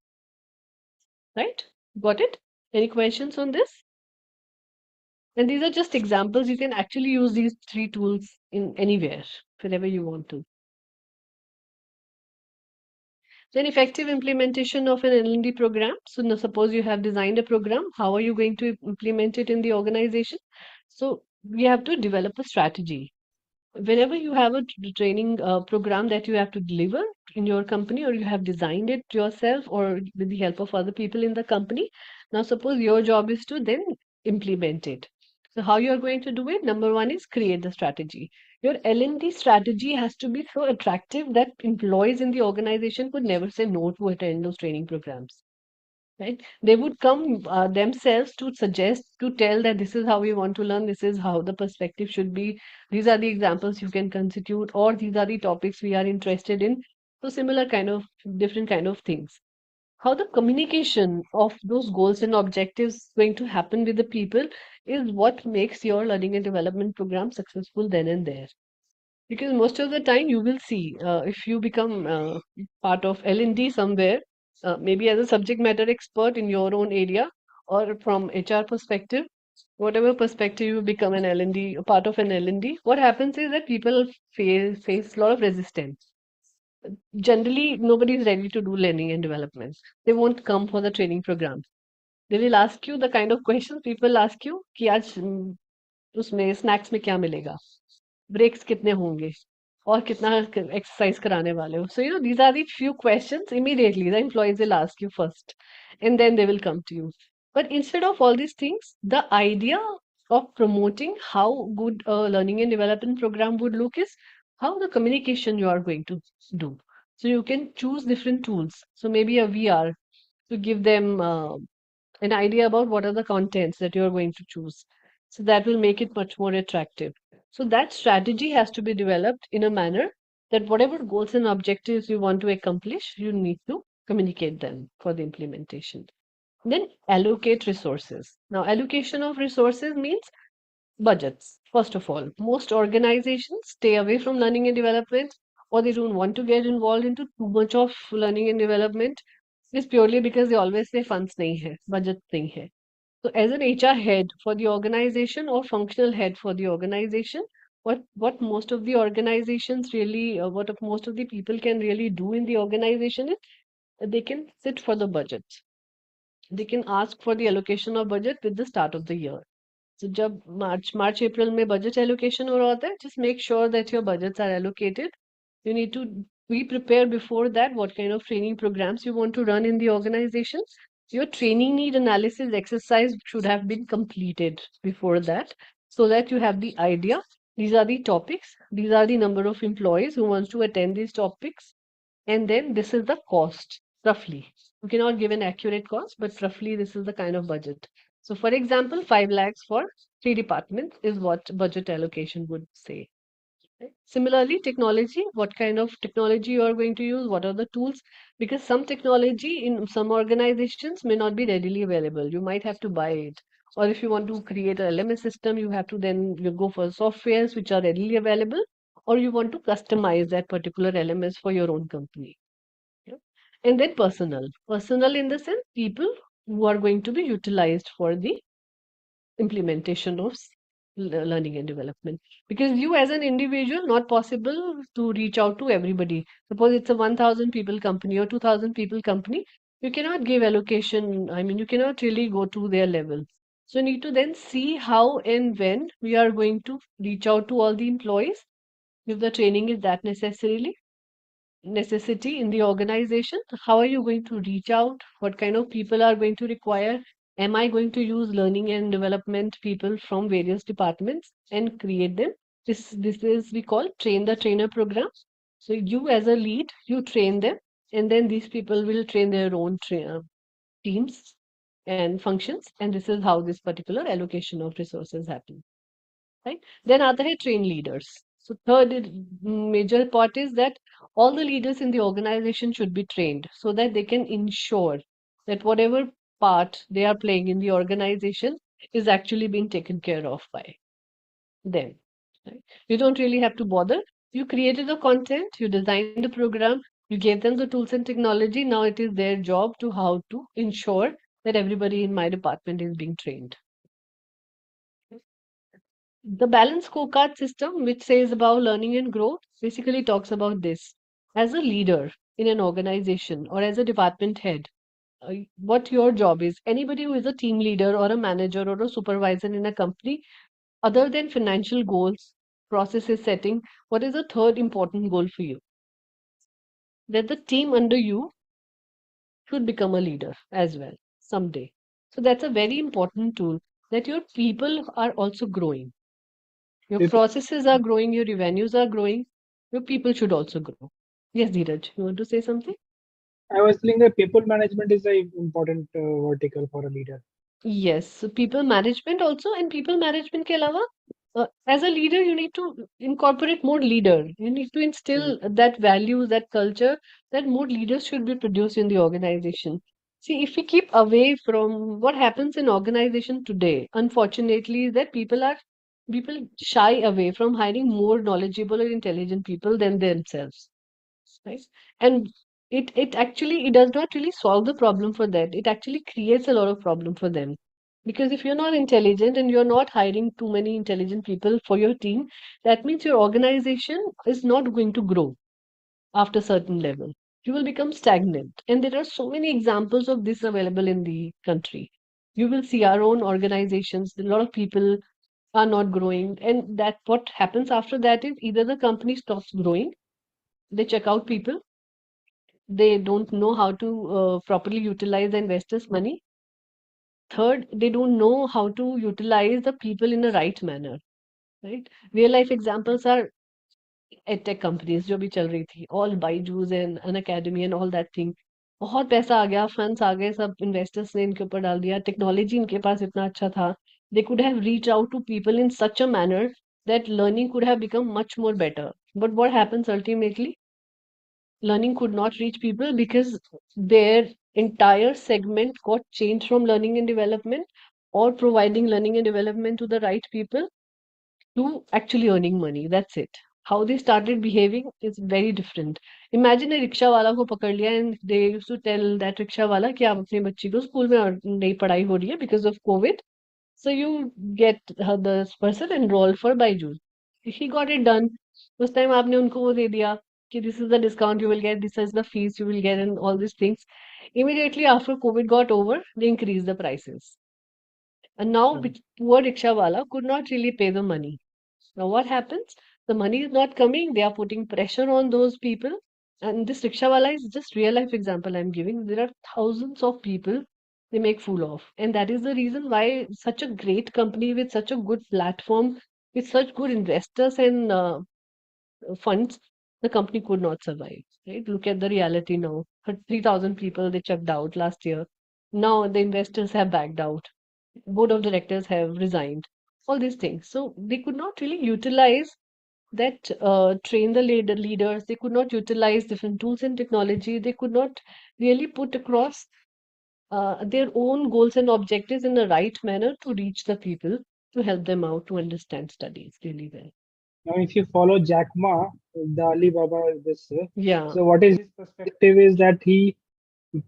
Right? Got it? Any questions on this? And these are just examples. You can actually use these three tools in anywhere, wherever you want to. Then effective implementation of an L&D program. So now suppose you have designed a program. How are you going to implement it in the organization? So we have to develop a strategy. Whenever you have a training program that you have to deliver in your company or you have designed it yourself or with the help of other people in the company, now suppose your job is to then implement it. So how you are going to do it? Number one is create the strategy. Your L&D strategy has to be so attractive that employees in the organization could never say no to attend those training programs. Right? They would come themselves to suggest, to tell that this is how we want to learn, this is how the perspective should be, these are the examples you can constitute, or these are the topics we are interested in. So similar kind of different kind of things. How the communication of those goals and objectives going to happen with the people is what makes your learning and development program successful then and there. Because most of the time you will see if you become part of L&D somewhere, maybe as a subject matter expert in your own area or from HR perspective, whatever perspective you become an L&D, a part of an L&D, what happens is that people face a lot of resistance. Generally, nobody is ready to do learning and development. They won't come for the training program. They will ask you the kind of questions people ask you कि आज उसमें snacks में क्या मिलेगा, breaks कितने होंगे, और कितना एक्सरसाइज कराने वाले हो. So these are the few questions immediately the employees will ask you first, and then they will come to you. But instead of all these things, the idea of promoting how good a learning and development program would look is how the communication you are going to do. So you can choose different tools. So maybe a VR to give them an idea about what are the contents that you're going to choose. So that will make it much more attractive. So that strategy has to be developed in a manner that whatever goals and objectives you want to accomplish, you need to communicate them for the implementation. Then allocate resources. Now, allocation of resources means budgets. First of all, most organizations stay away from learning and development, or they don't want to get involved into too much of learning and development, is purely because they always say funds nahi hai, budget nahi hai. So as an HR head for the organization or functional head for the organization, what most of the organizations really, most of the people can really do in the organization is they can sit for the budget. They can ask for the allocation of budget with the start of the year. So जब March April में budget allocation हो रहा होता है, just make sure that your budgets are allocated. You need to be prepared before that what kind of training programs you want to run in the organization. Your training need analysis exercise should have been completed before that, so that you have the idea. These are the topics. These are the number of employees who wants to attend these topics. And then this is the cost, roughly. You cannot give an accurate cost, but roughly this is the kind of budget. So for example, 5 lakhs for 3 departments is what budget allocation would say. Right? Similarly, technology, what kind of technology you are going to use, what are the tools, because some technology in some organizations may not be readily available. You might have to buy it. Or if you want to create a LMS system, you have to then you go for softwares which are readily available, or you want to customize that particular LMS for your own company. Yeah. And then personal in the sense people who are going to be utilized for the implementation of learning and development, because you as an individual not possible to reach out to everybody. Suppose it's a 1000 people company or 2000 people company, you cannot give allocation. I mean, you cannot really go to their level. So you need to then see how and when we are going to reach out to all the employees, if the training is that necessity in the organization. How are you going to reach out? What kind of people are going to require? Am I going to use learning and development people from various departments and create them? This is we call train the trainer program. So you as a lead, you train them, and then these people will train their own teams and functions, and this is how this particular allocation of resources happen. Right? Then are the train leaders. So third major part is that all the leaders in the organization should be trained so that they can ensure that whatever part they are playing in the organization is actually being taken care of by them. Right? You don't really have to bother. You created the content, you designed the program, you gave them the tools and technology. Now it is their job to how to ensure that everybody in my department is being trained. The balanced scorecard system, which says about learning and growth, basically talks about this. As a leader in an organization or as a department head, what your job is. Anybody who is a team leader or a manager or a supervisor in a company, other than financial goals, processes setting, what is the third important goal for you? That the team under you should become a leader as well someday. So that's a very important tool, that your people are also growing. Your People- processes are growing, your revenues are growing, your people should also grow. Yes, Dheeraj, you want to say something? I was feeling that people management is a important vertical for a leader. Yes, so people management also, and people management ke alawa, as a leader, you need to incorporate more leader. You need to instill that value, that culture, that more leaders should be produced in the organization. See, if we keep away from what happens in organization today, unfortunately, is that people shy away from hiring more knowledgeable or intelligent people than themselves. Right? And it actually it does not really solve the problem for that. It actually creates a lot of problem for them. Because if you're not intelligent and you're not hiring too many intelligent people for your team, that means your organization is not going to grow after certain level. You will become stagnant. And there are so many examples of this available in the country. You will see our own organizations, a lot of people are not growing, and that what happens after that is either the company stops growing, they check out people, they don't know how to properly utilize the investors' money. Third, they don't know how to utilize the people in the right manner, right? Real life examples are edtech companies जो भी चल रही थी, all Byju's and an academy and all that thing. बहुत पैसा आ गया, funds आ गए, सब इन्वेस्टर्स ने इनके ऊपर डाल दिया, टेक्नोलॉजी इनके पास इतना अच्छा था, they could have reached out to people in such a manner that learning could have become much more better. But what happens ultimately? Learning could not reach people because their entire segment got changed from learning and development or providing learning and development to the right people to actually earning money. That's it. How they started behaving is very different. Imagine a rickshaw wala को पकड़ लिया and they used to tell that rickshaw wala कि आप अपनी बच्ची को school में नहीं पढ़ाई हो रही है because of COVID. So you get this person enrolled for Byju's. He got it done. उस टाइम आपने उनको वो दे दिया कि this is the discount you will get, this is the fees you will get, and all these things. Immediately after COVID got over, they increased the prices. And now poor rickshaw wala could not really pay the money. Now what happens? The money is not coming. They are putting pressure on those people. And this rickshawala is just real life example I'm giving. There are thousands of people they make fool of. And that is the reason why such a great company with such a good platform, with such good investors and funds, the company could not survive. Right? Look at the reality now. 3,000 people they checked out last year. Now the investors have backed out. Board of directors have resigned. All these things. So they could not really utilize that train the leaders. They could not utilize different tools and technology. They could not really put across their own goals and objectives in the right manner to reach the people to help them out to understand studies really well. Now, if you follow Jack Ma, the Alibaba, this. Yeah, So, what is his perspective is that he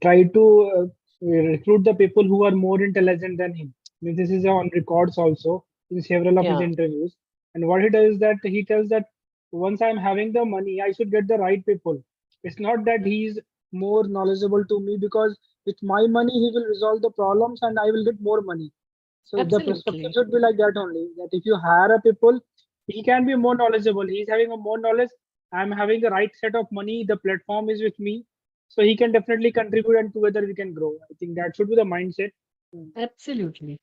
tried to recruit the people who are more intelligent than him. I mean, this is on records also in several of his yeah, interviews. And what he does is that he tells that once I'm having the money, I should get the right people. It's not that he's more knowledgeable to me because with my money he will resolve the problems and I will get more money. So the perspective absolutely. should be like that only. That if you hire a people, he can be more knowledgeable. He's having a more knowledge. I'm having the right set of money. The platform is with me, so he can definitely contribute, and together we can grow. I think that should be the mindset. Absolutely.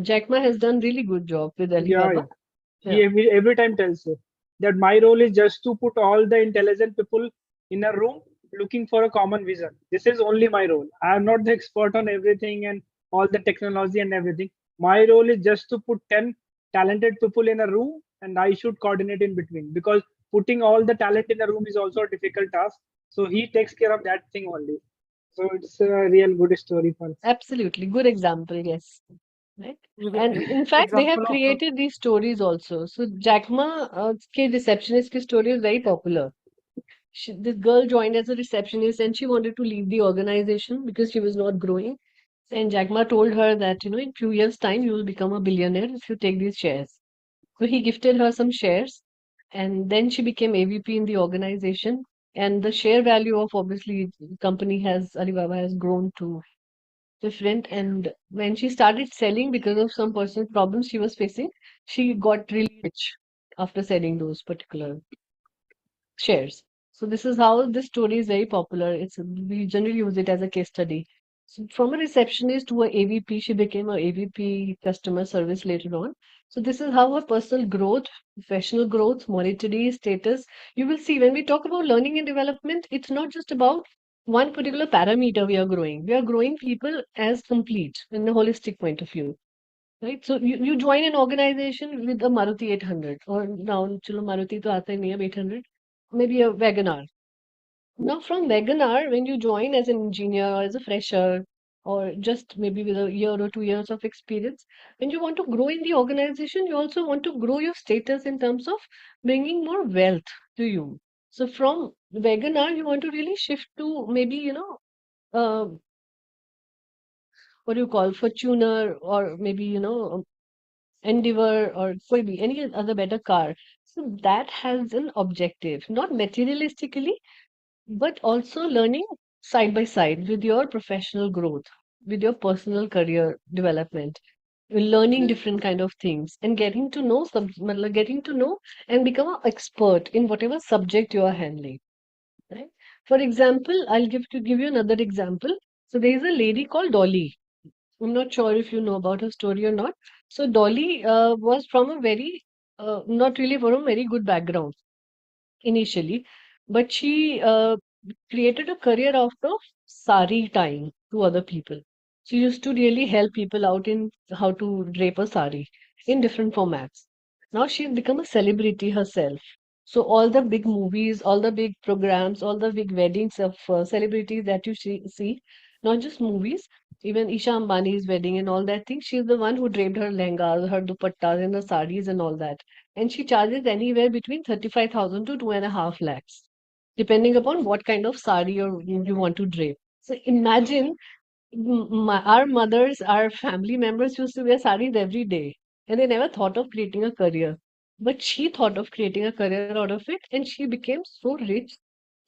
Jack Ma has done really good job with Yeah, Alibaba. yeah. Yeah, He every time tells you that my role is just to put all the intelligent people in a room looking for a common vision. This is only my role. I am not the expert on everything and all the technology and everything. My role is just to put 10 talented people in a room and I should coordinate in between because putting all the talent in a room is also a difficult task. So he takes care of that thing only. So it's a real good story for us. absolutely. Good example, yes. Right? With And the in fact, they have example of created these stories also. So Jack Ma के receptionist की story is very popular. This girl joined as a receptionist and she wanted to leave the organization because she was not growing. And Jack Ma told her that, in few years' time, you will become a billionaire if you take these shares. So he gifted her some shares and then she became AVP in the organization. And the share value of obviously company has Alibaba has grown to different. And when she started selling because of some personal problems she was facing, she got really rich after selling those particular shares. So this is how this story is very popular. We generally use it as a case study. So from a receptionist to a AVP, she became a AVP customer service later on. So this is how her personal growth, professional growth, monetary status. You will see when we talk about learning and development, it's not just about one particular parameter we are growing. We are growing people as complete in a holistic point of view. Right? So you join an organization with a Maruti 800 or now chalo Maruti to aata hi nahi ab 800, maybe a Wagoner. Now from Wagoner, when you join as an engineer or as a fresher or just maybe with a year or 2 years of experience, when you want to grow in the organization, you also want to grow your status in terms of bringing more wealth to you. So from Wagoner, you want to really shift to maybe, uh, what do you call, Fortuner or maybe, Endeavor or कोई भी any other better car. So that has an objective, not materialistically, but also learning side by side with your professional growth. with your personal career development, learning different kind of things, and getting to know getting to know and become an expert in whatever subject you are handling. Right? For example, I'll give you another example. So there is a lady called Dolly. I'm not sure if you know about her story or not. So Dolly was from a very not really from a very good background initially, but she created a career out of sari tying to other people. She used to really help people out in how to drape a sari in different formats. Now she's become a celebrity herself. So all the big movies, all the big programs, all the big weddings of celebrities that you see, not just movies, even Isha Ambani's wedding and all that thing, she's the one who draped her lehengas, her dupattas and the saris and all that. And she charges anywhere between 35,000 to 2.5 lakhs, depending upon what kind of sari or you want to drape. So imagine our mothers, our family members used to wear saris every day, and they never thought of creating a career. But she thought of creating a career out of it, and she became so rich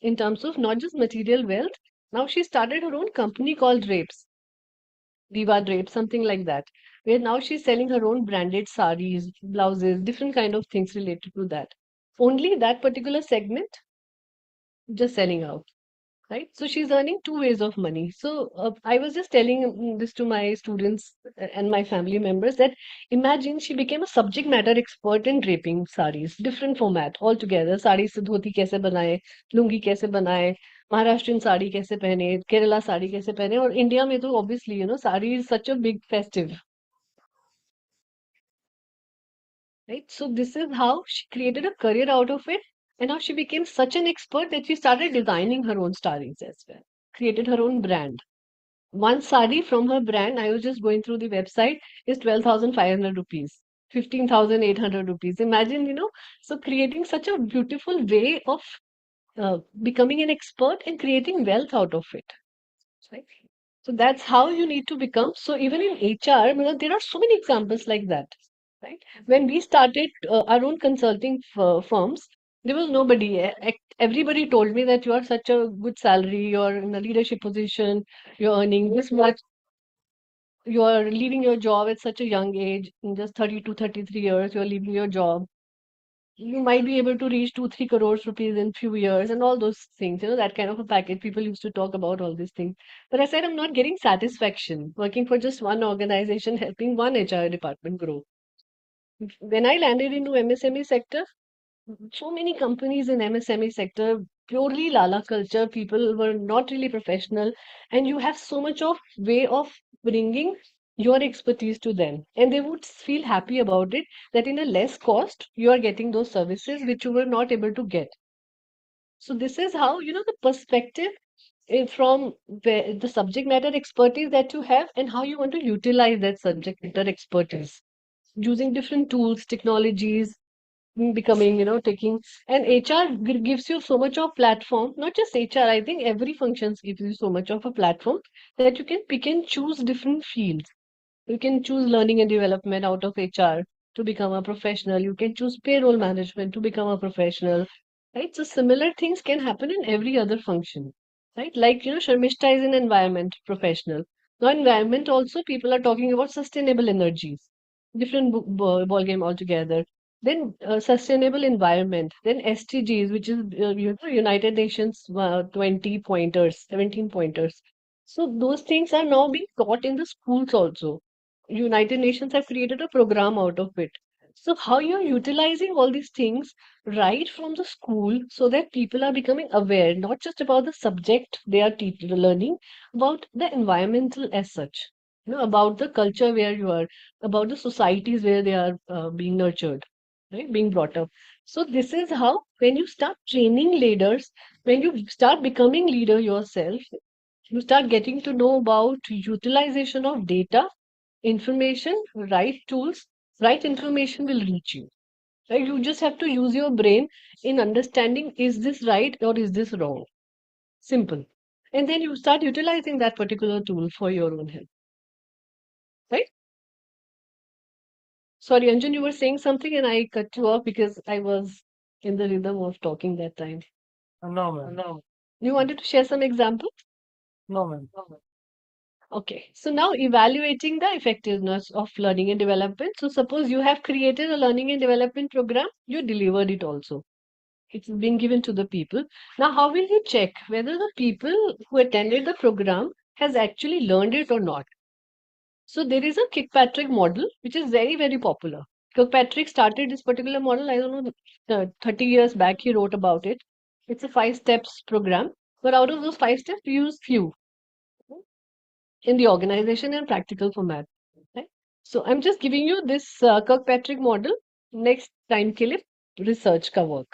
in terms of not just material wealth. Now she started her own company called Drapes, Diva Drapes, something like that, where now she's selling her own branded saris, blouses, different kind of things related to that. Only that particular segment, just selling out. Right, so she's earning two ways of money. So I was just telling this to my students and my family members that imagine she became a subject matter expert in draping saris, different format altogether. Sari se dhoti kaise banaye, lungi kaise banaye, Maharashtrian sari kaise pehne, Kerala sari kaise pehne, or India mein to obviously, sari is such a big festive. Right, so this is how she created a career out of it, and now she became such an expert that she started designing her own saris as well, created her own brand. One sari from her brand, I was just going through the website, is 12,500 rupees, 15,800 rupees. Imagine, so creating such a beautiful way of becoming an expert and creating wealth out of it. Right? So that's how you need to become. So even in HR, there are so many examples like that. Right? When we started our own consulting firms, there was nobody. Everybody told me that you are such a good salary, you're in a leadership position, you're earning this much, you are leaving your job at such a young age, in just 30 to 33 years, you're leaving your job. You might be able to reach 2, 3 crores rupees in few years and all those things, that kind of a package. People used to talk about all these things. But I said, I'm not getting satisfaction working for just one organization, helping one HR department grow. When I landed into MSME sector, so many companies in MSME sector, purely Lala culture, people were not really professional, and you have so much of way of bringing your expertise to them, and they would feel happy about it that in a less cost you are getting those services which you were not able to get. So this is how the perspective from the subject matter expertise that you have and how you want to utilize that subject matter expertise using different tools, technologies, becoming, taking, and HR gives you so much of platform, not just HR, I think every functions gives you so much of a platform that you can pick and choose different fields. You can choose learning and development out of HR to become a professional. You can choose payroll management to become a professional. Right? So similar things can happen in every other function. Right? Like, Sharmishta is an environment professional. Now, environment also, people are talking about sustainable energies, different ball game altogether. Then sustainable environment. Then SDGs, which is United Nations 20 pointers, 17 pointers. So those things are now being taught in the schools also. United Nations have created a program out of it. So how you're utilizing all these things right from the school so that people are becoming aware, not just about the subject they are learning, about the environmental as such, about the culture where you are, about the societies where they are being nurtured, right, being brought up. So this is how, when you start training leaders, when you start becoming leader yourself, you start getting to know about utilization of data, information, right tools, right information will reach you. Right? You just have to use your brain in understanding, is this right or is this wrong? Simple. And then you start utilizing that particular tool for your own help. Right? Sorry, Anjan, you were saying something and I cut you off because I was in the rhythm of talking that time. No, ma'am. You wanted to share some examples? No, ma'am. Okay, so now evaluating the effectiveness of learning and development. So suppose you have created a learning and development program, you delivered it also. It's been given to the people. Now, how will you check whether the people who attended the program has actually learned it or not? So there is a Kirkpatrick model, which is very, very popular. Kirkpatrick started this particular model, I don't know, 30 years back, he wrote about it. It's a 5 steps program, but out of those 5 steps, we use few in the organization and practical format. Right? So I'm just giving you this Kirkpatrick model. Next time ke liye research ka work.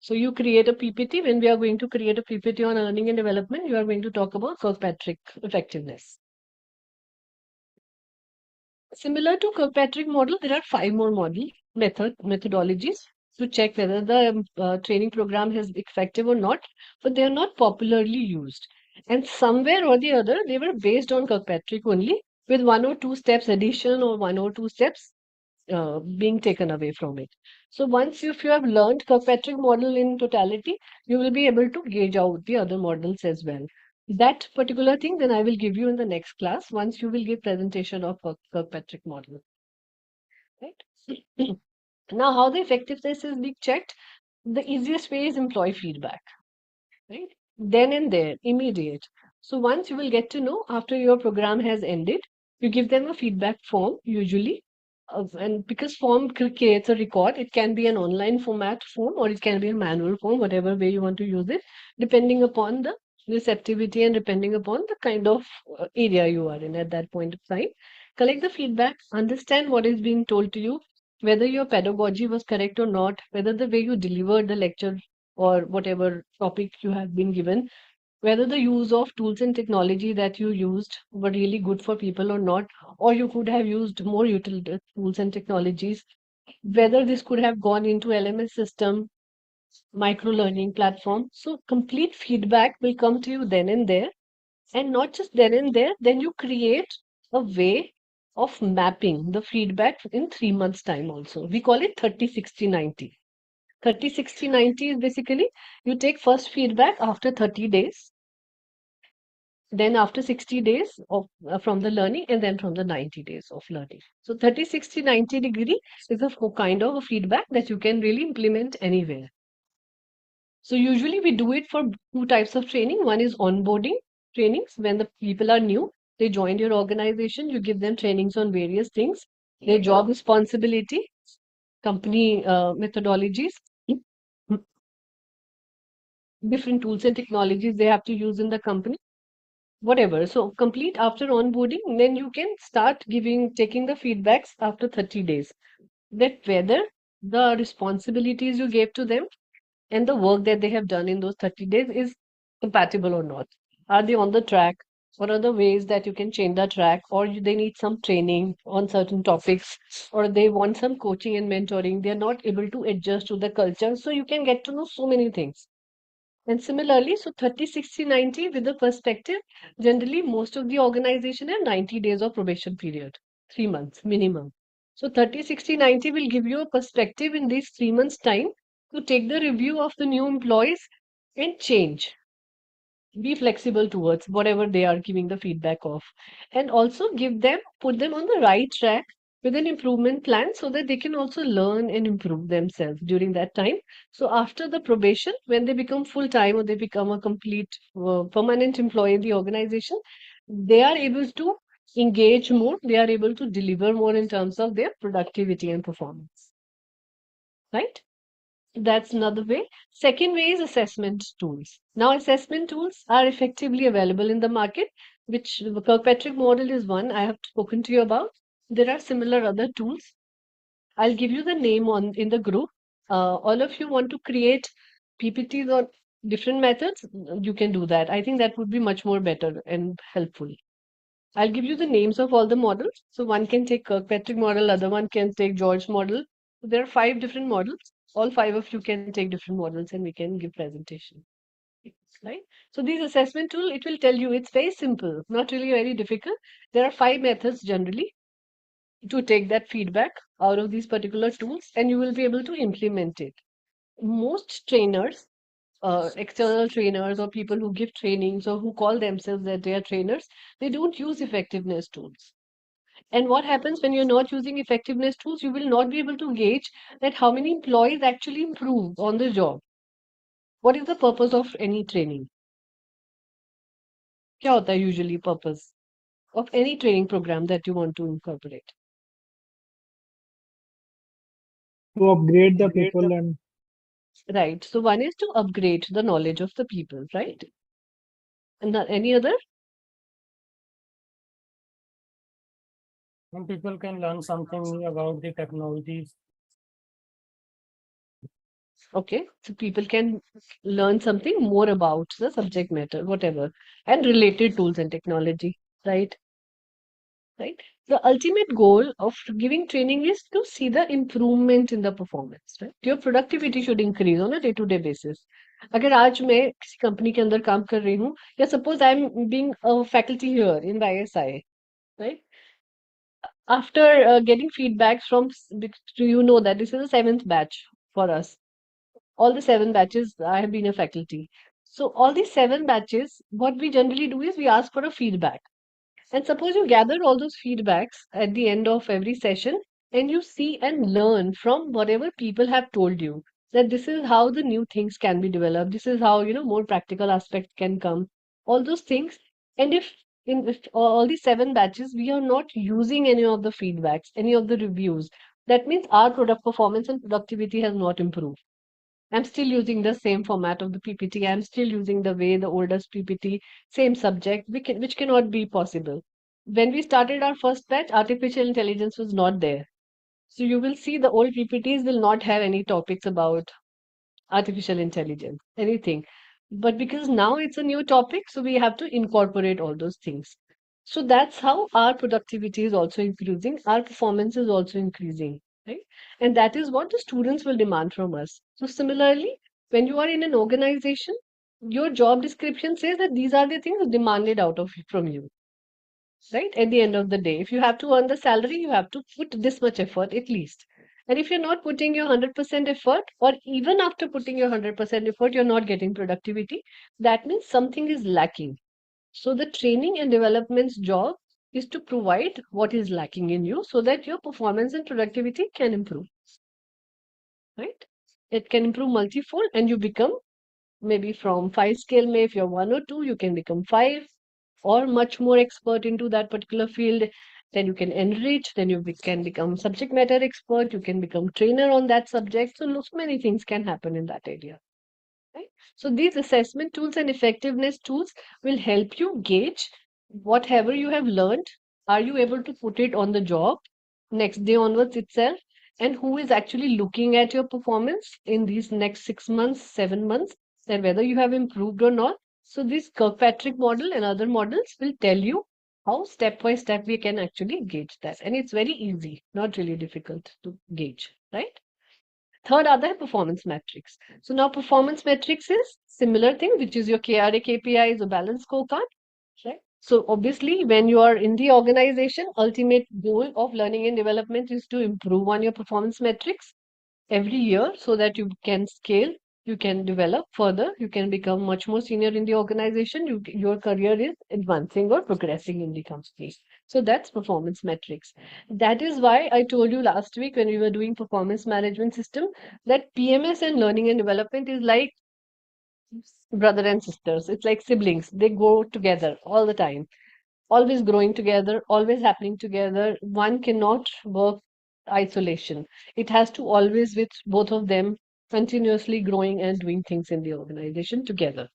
So you create a PPT. When we are going to create a PPT on learning and development, you are going to talk about Kirkpatrick effectiveness. Similar to Kirkpatrick model, there are 5 more methodologies to check whether the training program is effective or not, but they are not popularly used. And somewhere or the other, they were based on Kirkpatrick only, with 1 or 2 steps addition or 1 or 2 steps being taken away from it. So once if you have learned Kirkpatrick model in totality, you will be able to gauge out the other models as well. That particular thing, then I will give you in the next class once you will give presentation of Kirkpatrick model. Right? Now, how the effectiveness is being checked? The easiest way is employee feedback. Right? Then and there, immediate. So once you will get to know after your program has ended, you give them a feedback form usually. And because form creates a record, it can be an online format form or it can be a manual form, whatever way you want to use it, depending upon the receptivity and depending upon the kind of area you are in at that point of time. Collect the feedback, understand what is being told to you, whether your pedagogy was correct or not, whether the way you delivered the lecture or whatever topic you have been given, whether the use of tools and technology that you used were really good for people or not, or you could have used more tools and technologies, whether this could have gone into LMS system, micro learning platform. So complete feedback will come to you then and there, and not just then and there, then you create a way of mapping the feedback in 3 months time also. We call it 30, 60, 90. 30, 60, 90 is basically you take first feedback after 30 days, then after 60 days of from the learning, and then from the 90 days of learning. So 30, 60, 90 degree is a kind of a feedback that you can really implement anywhere. So usually we do it for 2 types of training. One is onboarding trainings. When the people are new, they joined your organization, you give them trainings on various things, their job responsibility, company methodologies, different tools and technologies they have to use in the company, whatever. So complete after onboarding, then you can start taking the feedbacks after 30 days, that whether the responsibilities you gave to them and the work that they have done in those 30 days is compatible or not. Are they on the track? What are the ways that you can change the track, or they need some training on certain topics, or they want some coaching and mentoring? They're not able to adjust to the culture. So you can get to know so many things. And similarly, so 30, 60, 90 with the perspective, generally most of the organization have 90 days of probation period, 3 months minimum. So 30, 60, 90 will give you a perspective in these 3 months time to take the review of the new employees and change. Be flexible towards whatever they are giving the feedback of, and also put them on the right track with an improvement plan so that they can also learn and improve themselves during that time. So after the probation, when they become full time or they become a complete permanent employee in the organization, they are able to engage more, they are able to deliver more in terms of their productivity and performance. Right? That's another way. Second way is assessment tools. Now, assessment tools are effectively available in the market, which the Kirkpatrick model is one I have spoken to you about. There are similar other tools. I'll give you the name in the group. All of you want to create PPTs or different methods, you can do that. I think that would be much more better and helpful. I'll give you the names of all the models. So one can take Kirkpatrick model, other one can take George model. So there are 5 different models. All 5 of you can take different models and we can give presentation. Right? So these assessment tool, it will tell you it's very simple, not really very difficult. There are 5 methods generally to take that feedback out of these particular tools, and you will be able to implement it. Most trainers external trainers or people who give trainings or who call themselves that they are trainers, they don't use effectiveness tools. And what happens when you're not using effectiveness tools? You will not be able to gauge that how many employees actually improve on the job. What is the purpose of any training? क्या होता है usually purpose of any training program that you want to incorporate? To upgrade the people and Right. So one is to upgrade the knowledge of the people, right? And any other? Some people can learn something new about the technologies. Okay. So people can learn something more about the subject matter, whatever, and related tools and technology, right? Right. The ultimate goal of giving training is to see the improvement in the performance, right? Your productivity should increase on a day-to-day basis. अगर आज मैं किसी company के अंदर काम कर रही हूँ या suppose I am being a faculty here in YSI, right? After getting feedbacks from, you know that this is the seventh batch for us. All the 7 batches, I have been a faculty. So all these 7 batches, what we generally do is we ask for a feedback. And suppose you gather all those feedbacks at the end of every session and you see and learn from whatever people have told you that this is how the new things can be developed. This is how, more practical aspects can come. All those things. And if all these 7 batches, we are not using any of the feedbacks, any of the reviews, that means our product performance and productivity has not improved. I'm still using the same format of the PPT. I'm still using the way the oldest PPT, same subject, which cannot be possible. When we started our first batch, artificial intelligence was not there. So you will see the old PPTs will not have any topics about artificial intelligence, anything. But because now it's a new topic, so we have to incorporate all those things. So that's how our productivity is also increasing, our performance is also increasing, right? And that is what the students will demand from us. So similarly, when you are in an organization, your job description says that these are the things demanded out of from you, right? At the end of the day, if you have to earn the salary, you have to put this much effort at least. And if you're not putting your 100% effort, or even after putting your 100% effort, you're not getting productivity, that means something is lacking. So the training and development's job is to provide what is lacking in you so that your performance and productivity can improve, right? It can improve multifold and you become maybe from 5 scale, may if you're 1 or 2, you can become 5 or much more expert into that particular field. Then you can enrich, then you can become subject matter expert, you can become trainer on that subject. So many things can happen in that area. Right? So these assessment tools and effectiveness tools will help you gauge whatever you have learned. Are you able to put it on the job next day onwards itself? And who is actually looking at your performance in these next 6 months, 7 months, and whether you have improved or not? So this Kirkpatrick model and other models will tell you how step by step we can actually gauge that. And it's very easy, not really difficult to gauge, right? Third are the performance metrics. So now performance metrics is similar thing, which is your KRA, KPIs or balance scorecard, right? So obviously, when you are in the organization, ultimate goal of learning and development is to improve on your performance metrics every year so that you can scale, you can develop further, you can become much more senior in the organization, your career is advancing or progressing in the company. So that's performance metrics. That is why I told you last week when we were doing performance management system that PMS and learning and development is like brother and sisters. It's like siblings. They go together all the time, always growing together, always happening together. One cannot work isolation. It has to always with both of them continuously growing and doing things in the organization together.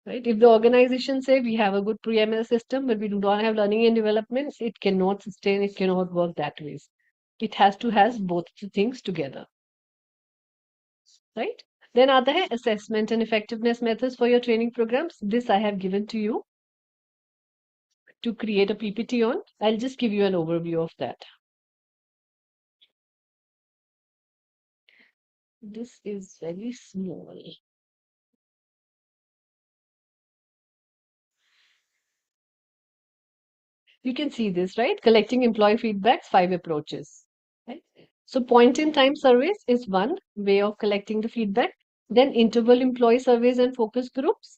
Right? If the organization say we have a good pre-MS system, but we do not have learning and development, it cannot sustain, it cannot work that way. It has to has both the things together. Right? Then are there assessment and effectiveness methods for your training programs? This I have given to you to create a PPT on. I'll just give you an overview of that. This is very small. You can see this, right? Collecting employee feedbacks, 5 approaches. Right? So point in time surveys is one way of collecting the feedback. then interval employee surveys and focus groups,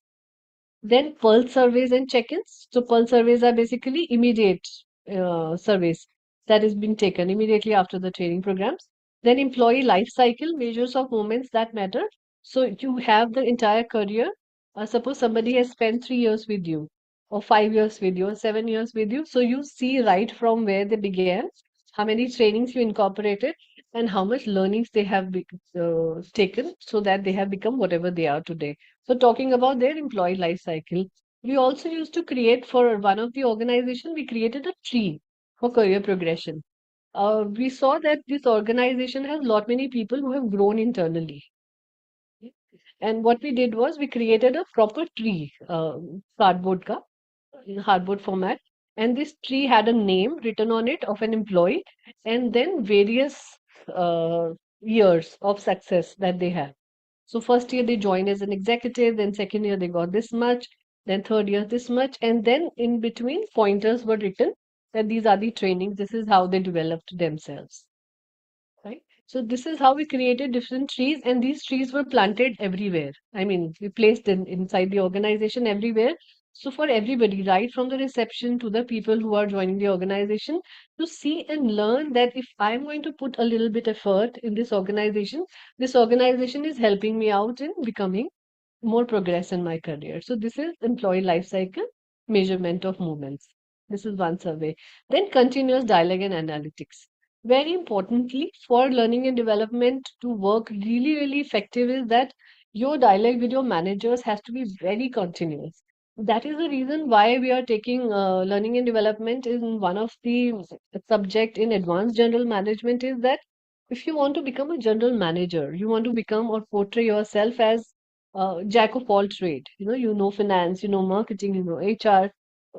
then pulse surveys and check-ins. So pulse surveys are basically immediate surveys that is being taken immediately after the training programs. Then employee life cycle measures of moments that matter. So you have the entire career. Suppose somebody has spent 3 years with you, or 5 years with you, or 7 years with you. So you see right from where they began, how many trainings you incorporated, and how much learnings they have taken so that they have become whatever they are today. So talking about their employee life cycle, we also used to create for one of the organization, we created a tree for career progression. We saw that this organization has lot many people who have grown internally. And what we did was we created a proper tree, cardboard ka, in hardboard format. And this tree had a name written on it of an employee and then various years of success that they have. So first year they joined as an executive, then second year they got this much, then third year this much, and then in between pointers were written that these are the trainings, this is how they developed themselves. Right? So this is how we created different trees, and these trees were planted everywhere. I mean, we placed in inside the organization everywhere. So for everybody, right from the reception to the people who are joining the organization, to see and learn that if I'm going to put a little bit effort in this organization is helping me out in becoming more progress in my career. So this is employee life cycle measurement of movements. This is one survey. Then continuous dialogue and analytics. Very importantly, for learning and development to work really, really effective is that your dialogue with your managers has to be very continuous. That is the reason why we are taking learning and development in one of the subject in advanced general management is that if you want to become a general manager, you want to become or portray yourself as jack of all trade. You know finance, you know marketing, you know HR.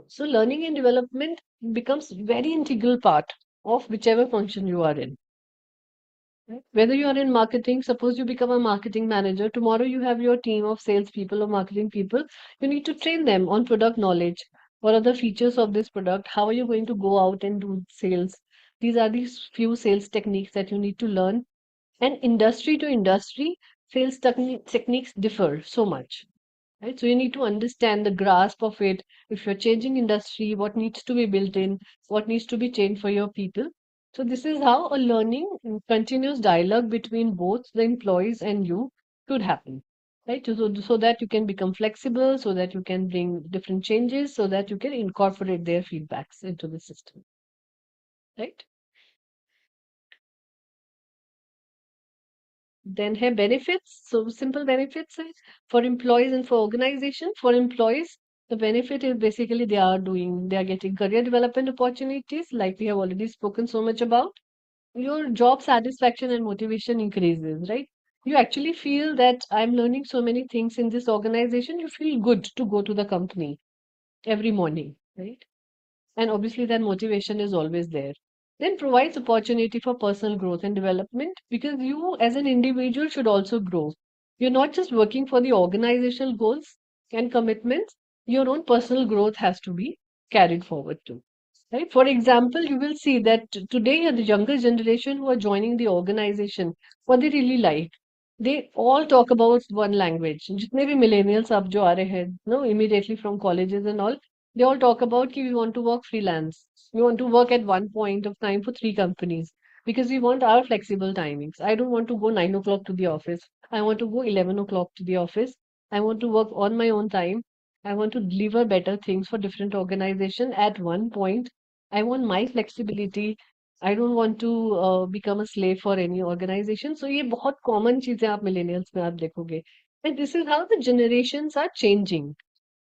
So learning and development becomes very integral part of whichever function you are in. Right? Whether you are in marketing, suppose you become a marketing manager, tomorrow you have your team of salespeople or marketing people. You need to train them on product knowledge. What are the features of this product? How are you going to go out and do sales? These are these few sales techniques that you need to learn. And industry to industry, sales techniques differ so much. Right? So you need to understand the grasp of it. If you're changing industry, what needs to be built in, what needs to be changed for your people. So this is how a learning continuous dialogue between both the employees and you should happen. Right? So that you can become flexible, so that you can bring different changes, so that you can incorporate their feedbacks into the system. Right? Then have benefits. So simple benefits for employees and for organization. For employees, the benefit is basically they are getting career development opportunities, like we have already spoken so much about. Your job satisfaction and motivation increases, right? You actually feel that I'm learning so many things in this organization. You feel good to go to the company every morning, right? And obviously that motivation is always there. Then provides opportunity for personal growth and development, because you as an individual should also grow. You're not just working for the organizational goals and commitments, your own personal growth has to be carried forward too. Right? For example, you will see that today the younger generation who are joining the organization, what they really like, they all talk about one language. जितने भी millennials अब जो आ रहे हैं, no, immediately from colleges and all, they all talk about कि we want to work freelance. We want to work at one point of time for 3 companies because we want our flexible timings. I don't want to go 9 o'clock to the office. I want to go 11 o'clock to the office. I want to work on my own time. I want to deliver better things for different organization at one point. I want my flexibility. I don't want to become a slave for any organization. So ये बहुत common चीजें आप millennials में आप देखोगे. And this is how the generations are changing.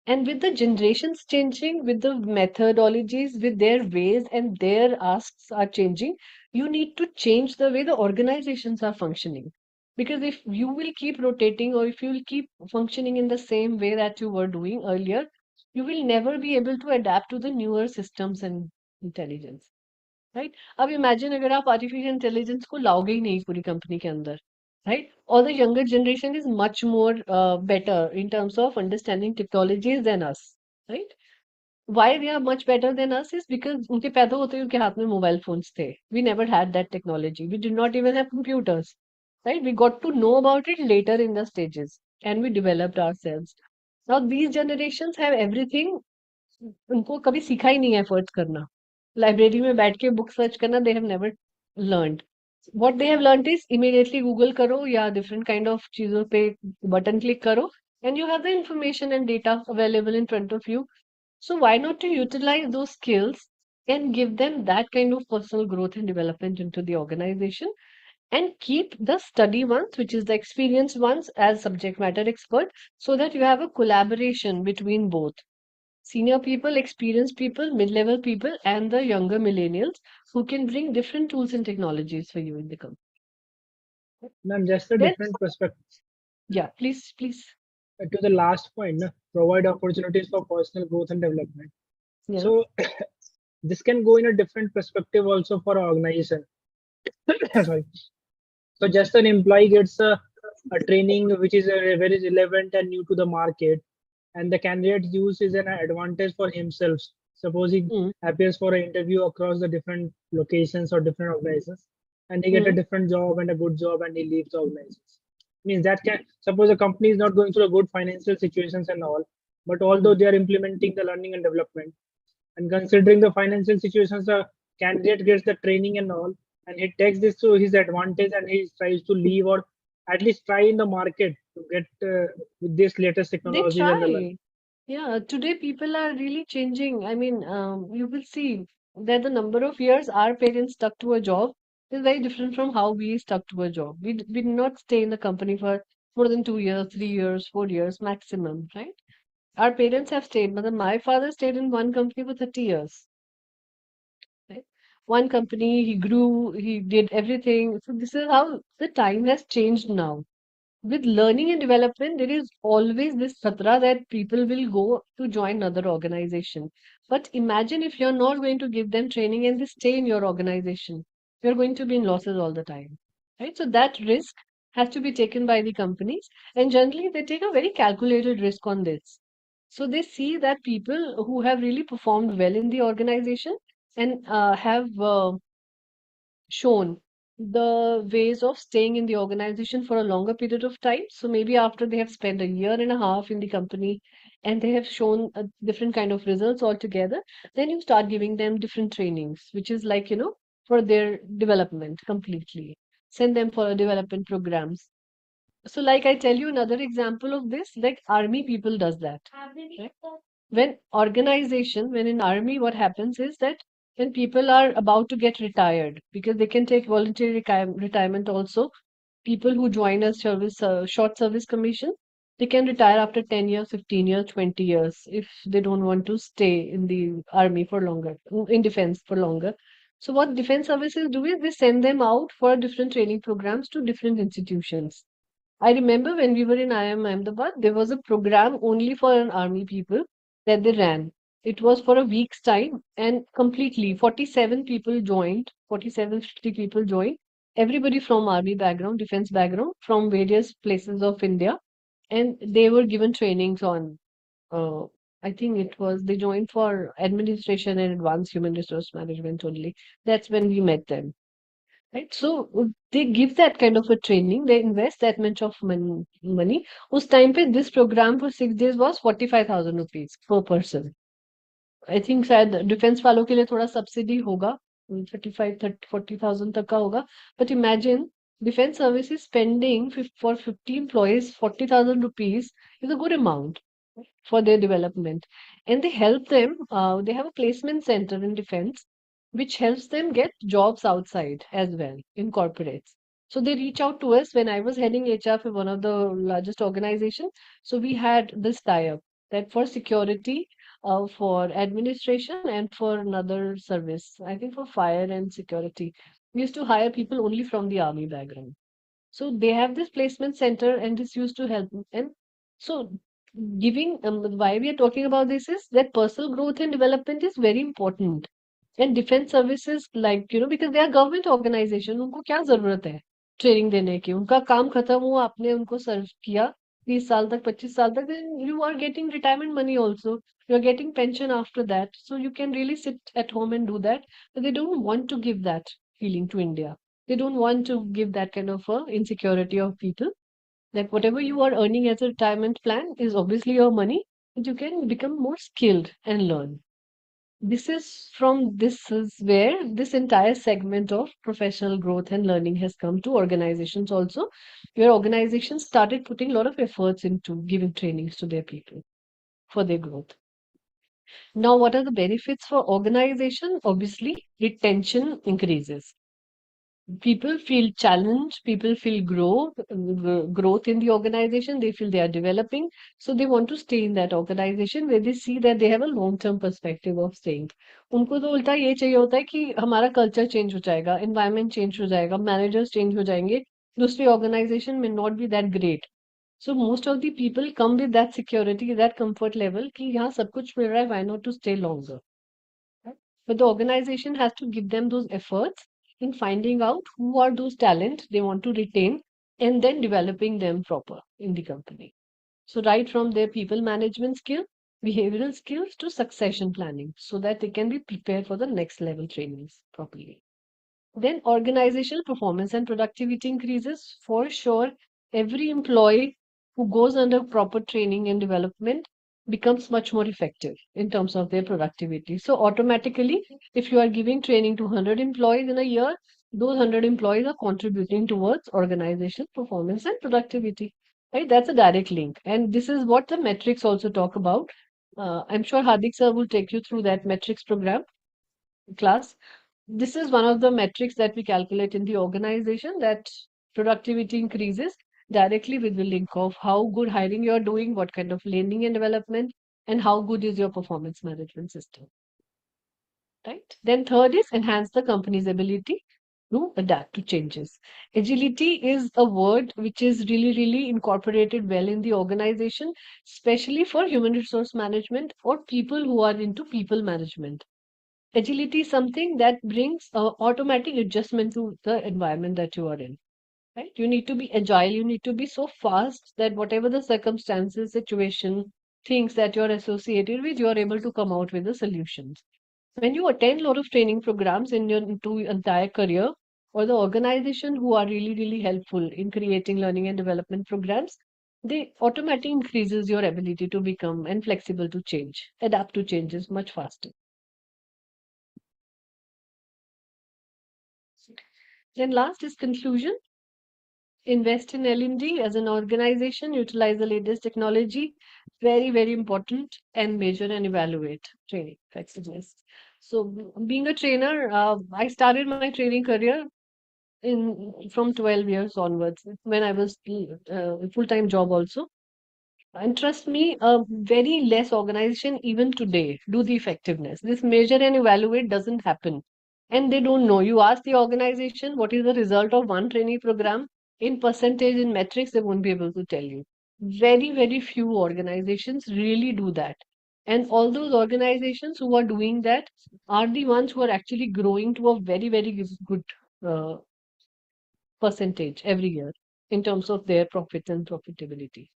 And with the generations changing, with the methodologies, with their ways and their asks are changing, you need to change the way the organizations are functioning. Because if you will keep rotating or if you will keep functioning in the same way that you were doing earlier, you will never be able to adapt to the newer systems and intelligence. Right अब imagine अगर आप artificial intelligence को लाओगे ही नहीं पूरी company के अंदर right और the younger generation is much more better in terms of understanding technologies than us right why they are much better than us is because उनके पैदा होते ही उनके हाथ में मोबाइल फोन्स थे we never had that technology we did not even have computers right? We got to know about it later in the stages and we developed ourselves. Now these generations have everything. उनको कभी सीखा ही नहीं है efforts करना, library में बैठ के book search करना, they have never learned. What they have learned is immediately Google करो या different kind of चीजों पे button click करो and you have the information and data available in front of you. So why not to utilize those skills and give them that kind of personal growth and development into the organization and keep the study ones, which is the experienced ones, as subject matter expert, so that you have a collaboration between both senior people, experienced people, mid-level people, and the younger millennials who can bring different tools and technologies for you in the company. Ma'am, just a Then, different perspective yeah, please. to the last point, na, provide opportunities for personal growth and development. Yeah. So this can go in a different perspective also for organization. Sorry. So just an employee gets a training which is very relevant and new to the market, and the candidate use is an advantage for himself. Suppose he Mm. appears for an interview across the different locations or different organizations, and he get a different job and a good job, and he leaves the organization. Means that can suppose a company is not going through a good financial situations and all, but although they are implementing the learning and development, and considering the financial situations, the candidate gets the training and all, and he takes this to his advantage and he tries to leave or at least try in the market to get with this latest They technologies and the learning. try. Yeah, today people are really changing. I mean, you will see that the number of years our parents stuck to a job is very different from how we stuck to a job. We did not stay in the company for more than 2 years, 3 years, 4 years maximum, right? Our parents have stayed, but my father stayed in one company for 30 years. Right? One company, he grew, he did everything. So this is how the time has changed now. With learning and development, there is always this khatra that people will go to join another organization. But imagine if you're not going to give them training and they stay in your organization, you're going to be in losses all the time. Right? So that risk has to be taken by the companies, and generally they take a very calculated risk on this. So they see that people who have really performed well in the organization and have shown the ways of staying in the organization for a longer period of time. So maybe after they have spent a year and a half in the company and they have shown a different kind of results altogether, then you start giving them different trainings, which is like, for their development completely. Send them for development programs. So like I tell you another example of this, like army people does that. Right? When in army, what happens is that when people are about to get retired, because they can take voluntary retirement also, people who join a service, short service commission, they can retire after 10 years, 15 years, 20 years if they don't want to stay in the army for longer, in defense for longer. So what defense services do is they send them out for different training programs to different institutions. I remember when we were in IIM Ahmedabad, there was a program only for an army people that they ran. It was for a week's time and completely 47 people joined, 47, 50 people joined. Everybody from army background, defense background, from various places of India. And they were given trainings on, uh, I think they joined for administration and advanced human resource management only. That's when we met them. Right? So they give that kind of a training, they invest that much of money. उस time पे this program for 6 days was 45,000 rupees per person. I think शायद defence वालों के लिए थोड़ा subsidy होगा 35-40,000 तक का होगा. But imagine defense services spending for 50 employees 40,000 rupees is a good amount for their development. And they help them, they have a placement center in defense, which helps them get jobs outside as well in corporates. So they reach out to us when I was heading HR for one of the largest organizations. So we had this tie-up that for security, for administration, and for another service, I think for fire and security, we used to hire people only from the army background. So they have this placement center and this used to help. And so giving why we are talking about this is that personal growth and development is very important. And defense services, like, because they are government organization, उनको क्या जरूरत है training देने की? उनका काम खत्म हुआ, आपने उनको सर्व किया 30 साल तक, 25 साल तक, then you are getting retirement money also. You are getting pension after that. So you can really sit at home and do that. But they don't want to give that feeling to India. They don't want to give that kind of insecurity of people. That whatever you are earning as a retirement plan is obviously your money, but you can become more skilled and learn. This is where this entire segment of professional growth and learning has come to organizations also, where organizations started putting a lot of efforts into giving trainings to their people for their growth. Now, what are the benefits for organization? Obviously, retention increases. People feel challenged, people feel growth in the organization, they feel they are developing, so they want to stay in that organization where they see that they have a long term perspective of staying. उनको तो उल्टा ये चाहिए होता है कि हमारा culture change हो जाएगा, एनवायरनमेंट चेंज हो जाएगा, मैनेजर्स चेंज हो जाएंगे, दूसरी ऑर्गेनाइजेशन में not be that great. So most of the people come with that security, that comfort level कि यहाँ सब कुछ मिल रहा है, why not to stay longer? But the organization has to give them those efforts in finding out who are those talent they want to retain and then developing them proper in the company. So right from their people management skill, behavioral skills to succession planning so that they can be prepared for the next level trainings properly. Then organizational performance and productivity increases for sure. Every employee who goes under proper training and development becomes much more effective in terms of their productivity. So automatically, if you are giving training to 100 employees in a year, those 100 employees are contributing towards organizational performance and productivity. Right? That's a direct link. And this is what the metrics also talk about. I'm sure Hardik sir will take you through that metrics program class. This is one of the metrics that we calculate in the organization, that productivity increases directly with the link of how good hiring you're doing, what kind of learning and development, and how good is your performance management system. Right? Then third is enhance the company's ability to adapt to changes. Agility is a word which is really, really incorporated well in the organization, especially for human resource management or people who are into people management. Agility is something that brings automatic adjustment to the environment that you are in. Right? You need to be agile. You need to be so fast that whatever the circumstances, situation, things that you're associated with, you are able to come out with the solutions. When you attend a lot of training programs in your entire career, or the organization who are really, really helpful in creating learning and development programs, they automatically increases your ability to become and flexible to change, adapt to changes much faster. Then last is conclusion. Invest in L&D as an organization, utilize the latest technology, very, very important, and measure and evaluate training effectiveness. So being a trainer, I started my training career from 12 years onwards when I was full-time job also. And trust me, a very less organization even today do the effectiveness. This measure and evaluate doesn't happen. And they don't know. You ask the organization what is the result of one trainee program in percentage, in metrics, they won't be able to tell you. Very, very few organizations really do that. And all those organizations who are doing that are the ones who are actually growing to a very, very good percentage every year in terms of their profit and profitability.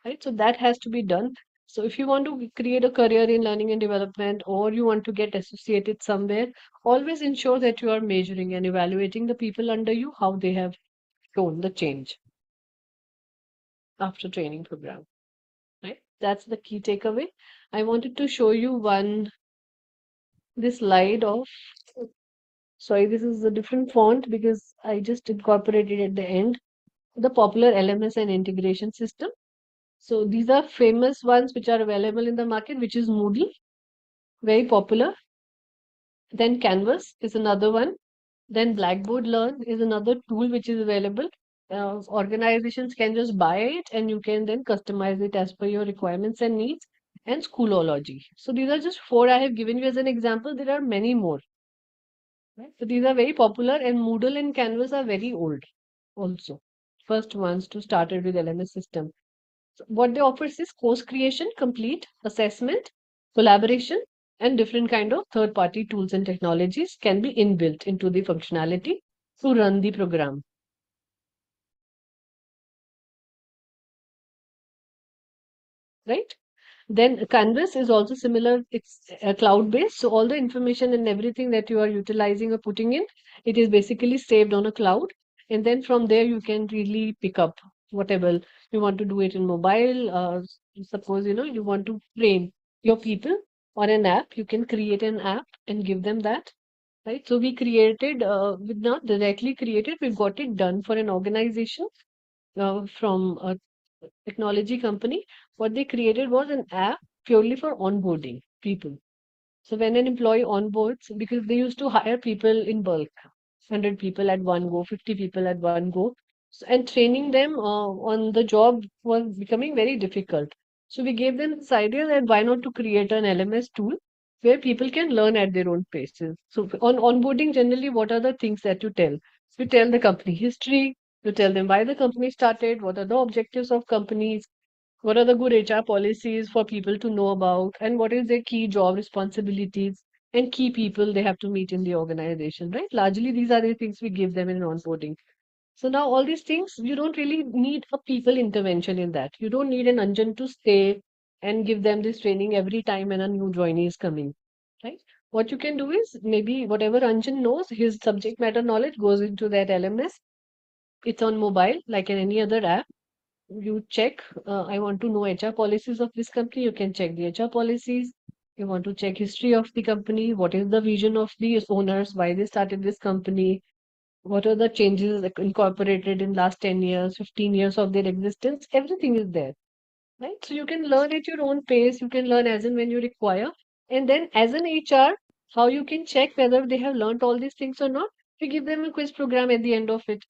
Right? So that has to be done. So if you want to create a career in learning and development, or you want to get associated somewhere, always ensure that you are measuring and evaluating the people under you, how they have shown the change after training program. Right? That's the key takeaway. I wanted to show you this slide of, sorry, this is a different font because I just incorporated at the end the popular LMS and integration system. So these are famous ones which are available in the market, which is Moodle, very popular. Then Canvas is another one. Then Blackboard Learn is another tool which is available. Organizations can just buy it and you can then customize it as per your requirements and needs. And Schoolology. So these are just 4 I have given you as an example. There are many more. Right? So these are very popular, and Moodle and Canvas are very old also. First ones to start it with LMS system. So what they offer is course creation, complete assessment, collaboration, and different kind of third-party tools and technologies can be inbuilt into the functionality to run the program. Right? Then Canvas is also similar. It's cloud-based. So all the information and everything that you are utilizing or putting in, it is basically saved on a cloud. And then from there, you can really pick up whatever you want to do it in mobile. Suppose, you want to train your people on an app, you can create an app and give them that. Right. So we created, we not directly created, we got it done for an organization from a technology company. What they created was an app purely for onboarding people. So when an employee onboards, because they used to hire people in bulk, 100 people at one go, 50 people at one go, and training them on the job was becoming very difficult. So we gave them this idea that why not to create an LMS tool where people can learn at their own paces. So on onboarding, generally, what are the things that you tell? You tell the company history, you tell them why the company started, what are the objectives of companies, what are the good HR policies for people to know about, and what is their key job responsibilities and key people they have to meet in the organization, right? Largely, these are the things we give them in onboarding. So now all these things, you don't really need a people intervention in that. You don't need an Anjan to stay and give them this training every time when a new joinee is coming, right? What you can do is maybe whatever Anjan knows, his subject matter knowledge goes into that LMS. It's on mobile, like in any other app. You check, I want to know HR policies of this company, you can check the HR policies. You want to check history of the company, what is the vision of the owners, why they started this company, what are the changes incorporated in last 10 years, 15 years of their existence, everything is there, right? So you can learn at your own pace, you can learn as and when you require. And then as an HR, how you can check whether they have learned all these things or not, you give them a quiz program at the end of it,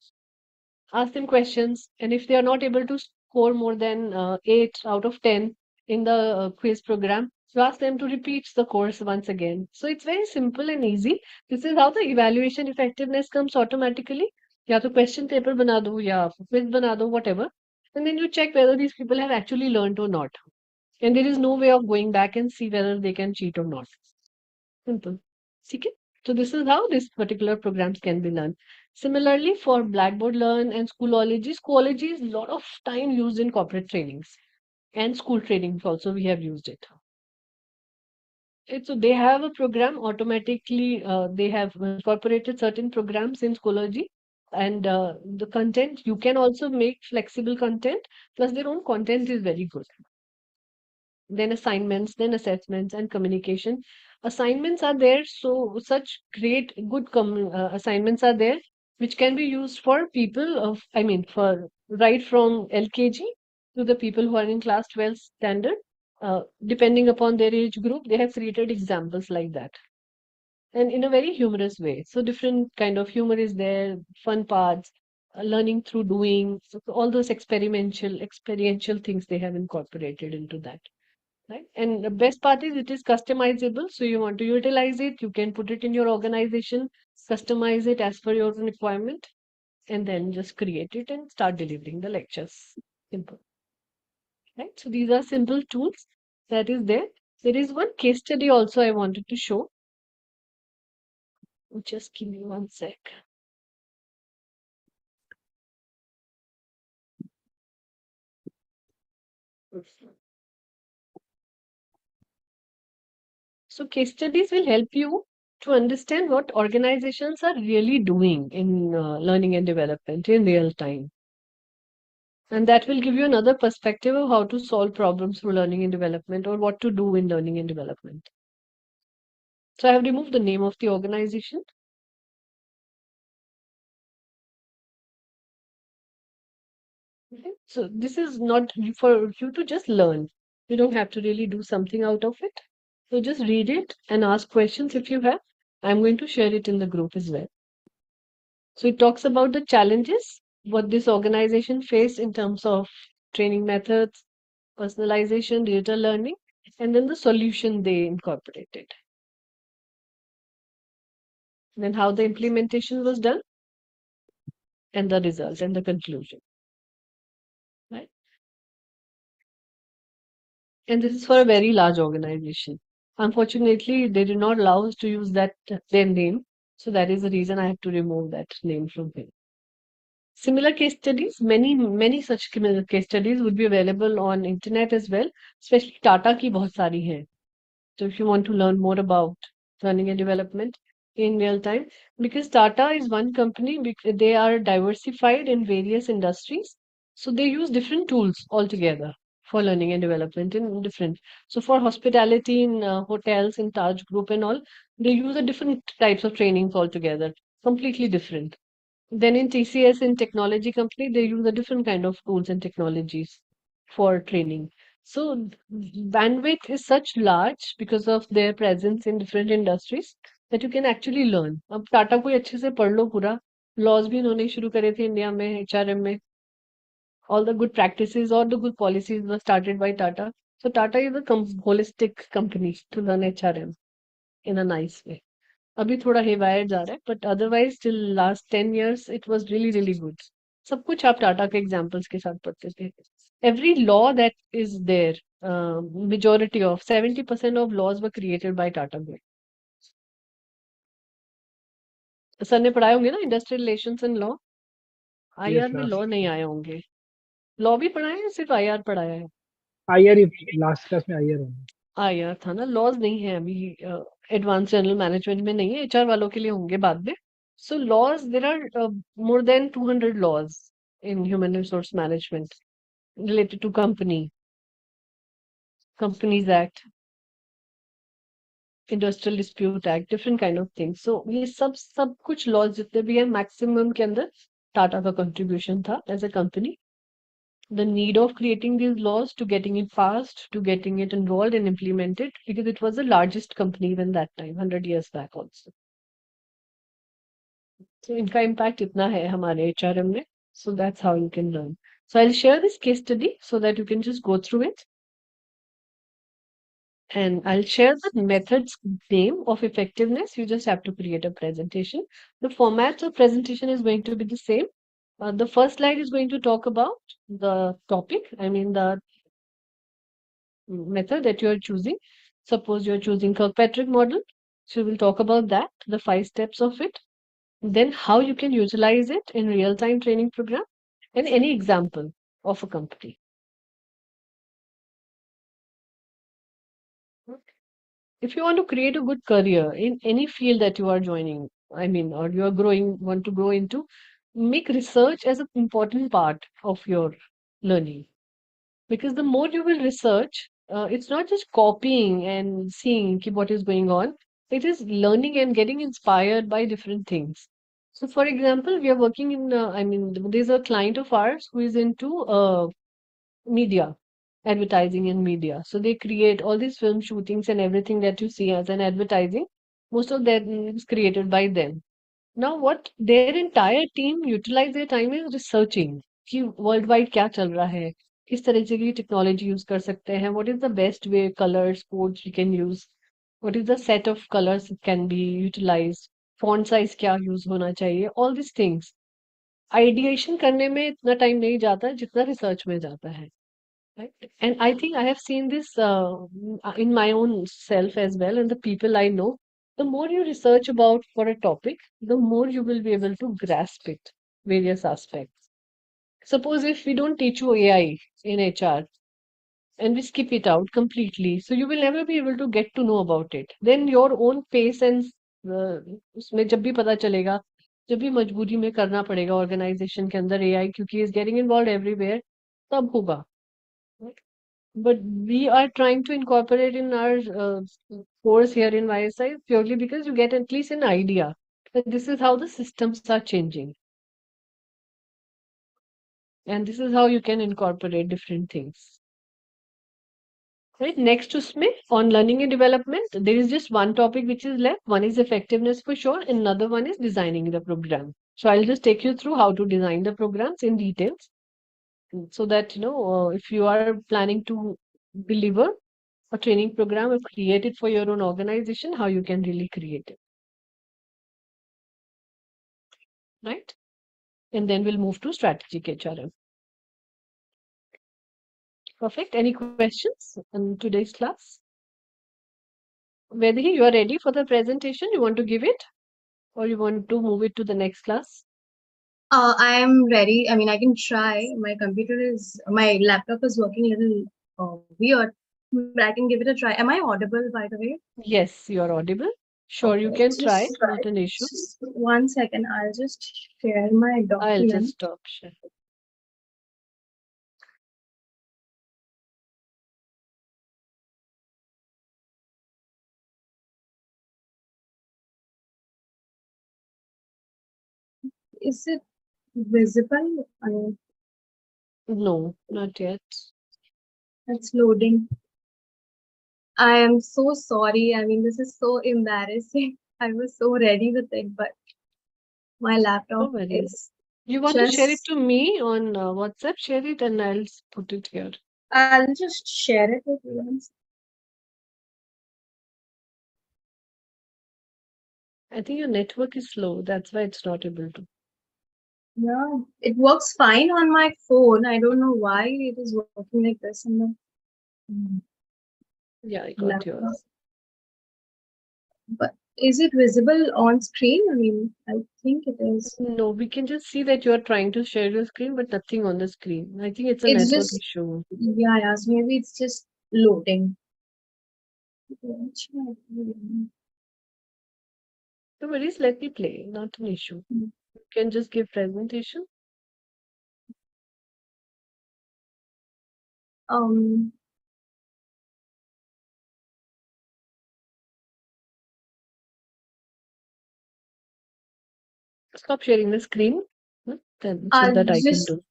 ask them questions, and if they are not able to score more than 8 out of 10 in the quiz program, you ask them to repeat the course once again. So it's very simple and easy. This is how the evaluation effectiveness comes automatically. या तो question paper बना दो या quiz बना दो, whatever, and then you check whether these people have actually learned or not, and there is no way of going back and see whether they can cheat or not. Simple. Okay. So this is how this particular programs can be learned. Similarly, for Blackboard Learn and Schoology, Schoology is a lot of time used in corporate trainings and school trainings also we have used it. So they have a program automatically, they have incorporated certain programs in Schoology, and the content, you can also make flexible content, plus their own content is very good. Then assignments, then assessments and communication. Assignments are there, so such great good assignments are there which can be used for people of, I mean, for right from LKG to the people who are in class 12 standard. Depending upon their age group, they have created examples like that, and in a very humorous way. So different kind of humor is there, fun parts, learning through doing, so all those experiential things they have incorporated into that. Right. And the best part is it is customizable. So you want to utilize it, you can put it in your organization, customize it as per your requirement, and then just create it and start delivering the lectures. Simple. Right. So these are simple tools that is there. There is one case study also I wanted to show. Just give me one sec. So case studies will help you to understand what organizations are really doing in learning and development in real time. And that will give you another perspective of how to solve problems through learning and development or what to do in learning and development. So I have removed the name of the organization. Okay. So this is not for you to just learn. You don't have to really do something out of it. So just read it and ask questions if you have. I'm going to share it in the group as well. So it talks about the challenges, what this organization faced in terms of training methods, personalization, digital learning, and then the solution they incorporated. Then how the implementation was done, and the result and the conclusion. Right? And this is for a very large organization. Unfortunately, they did not allow us to use that their name. So that is the reason I have to remove that name from here. Similar case studies, many such case studies would be available on internet as well, especially Tata की बहुत सारी हैं. So if you want to learn more about learning and development in real time, because Tata is one company, they are diversified in various industries. So they use different tools altogether for learning and development in different. So for hospitality in hotels, in Taj Group and all, they use a different types of trainings altogether, completely different. Then in TCS, in technology company, they use a different kind of tools and technologies for training. So bandwidth is such large because of their presence in different industries that you can actually learn. अब टाटा कोई अच्छे से पढ़ लो पूरा, laws भी उन्होंने शुरू करे थे इंडिया में, HRM में. All the good practices or the good policies were started by Tata. So Tata is a holistic company to learn HRM in a nice way. अभी थोड़ा haywire जा रहा है, but otherwise till last 10 years it was really good. सब कुछ आप टाटा के examples के साथ पढ़ते थे. Every law that is there, majority of 70% of laws were created by Tata Group. Sir ने पढ़ाए होंगे ना industrial relations and law. IR में sir. लॉ नहीं आए होंगे. लॉ भी पढ़ाया है, सिर्फ आईआर पढ़ाया है. IR लास्ट क्लास में IR होंगे. आईआर था ना, लॉज नहीं है अभी. एडवांस जनरल मैनेजमेंट में नहीं है, एचआर वालों के लिए होंगे बाद में. So laws, there are more than 200 laws in human resource management related to Companies Act, Industrial Dispute Act, different kind of things. So ये सब कुछ laws जितने भी हैं maximum के अंदर टाटा का contribution था as a company. The need of creating these laws, to getting it passed, to getting it enrolled and implemented, because it was the largest company even that time, 100 years back also. So इनका impact इतना है हमारे HRM में. So that's how you can learn. So I'll share this case study so that you can just go through it. And I'll share the method's name of effectiveness. You just have to create a presentation. The format of presentation is going to be the same. The first slide is going to talk about the topic, the method that you are choosing. Suppose you're choosing Kirkpatrick model. So we'll talk about that, the 5 steps of it. Then how you can utilize it in real-time training program and any example of a company. If you want to create a good career in any field that you are joining, or you are want to grow into, make research as an important part of your learning. Because the more you will research, it's not just copying and seeing what is going on. It is learning and getting inspired by different things. So, for example, we are working in, there's a client of ours who is into media, advertising and media. So they create all these film shootings and everything that you see as an advertising. Most of that is created by them. Now, what their entire team utilize their time is researching कि worldwide क्या चल रहा है, किस तरह से की technology use कर सकते हैं, what is the best way colors codes we can use, what is the set of colors that can be utilized, font size क्या यूज होना चाहिए, all these things. Ideation करने में इतना टाइम नहीं जाता जितना रिसर्च में जाता है. Right? And I think I have seen this in my own self as well, and the people I know. The more you research about for a topic, the more you will be able to grasp it, various aspects. Suppose if we don't teach you AI in HR and we skip it out completely, so you will never be able to get to know about it. Then your own pace and उसमें जब भी पता चलेगा, जब भी मजबूरी में करना पड़ेगा organization के अंदर AI, क्योंकि is getting involved everywhere, तब होगा. But we are trying to incorporate in our course here in YSI purely because you get at least an idea that this is how the systems are changing. And this is how you can incorporate different things. Right, next to SME on learning and development, there is just one topic which is left. One is effectiveness for sure, and another one is designing the program. So I'll just take you through how to design the programs in details so that if you are planning to deliver a training program or create it for your own organization, how you can really create it. Right? And then we'll move to strategic HRM. Perfect. Any questions in today's class? Whether you are ready for the presentation, you want to give it, or you want to move it to the next class? I am ready. I mean, I can try. My laptop is working a little weird, but I can give it a try. Am I audible, by the way? Yes, you are audible. Sure, you Okay, can try. Not an issue. just 1 second. I'll just share my I'll just document. stop sharing. Is it visible? No, not yet. It's loading. I am so sorry. I mean, this is so embarrassing. I was so ready with it, but my No laptop worries. is You want to share it just. to me on WhatsApp? Share it and I'll put it here. I'll just share it with you. I think your network is slow. That's why it's not able to. Yeah, it works fine on my phone. I don't know why it is working like this on the Yeah, I got laptop. yours. But is it visible on screen? I mean, I think it is. No, we can just see that you are trying to share your screen, but nothing on the screen. I think it's a It's network just, issue. yeah, so maybe it's just loading. No worries, let me play. Not an issue. You can just give presentation. Um, Stop sharing the screen. Then so I'll that I can just do.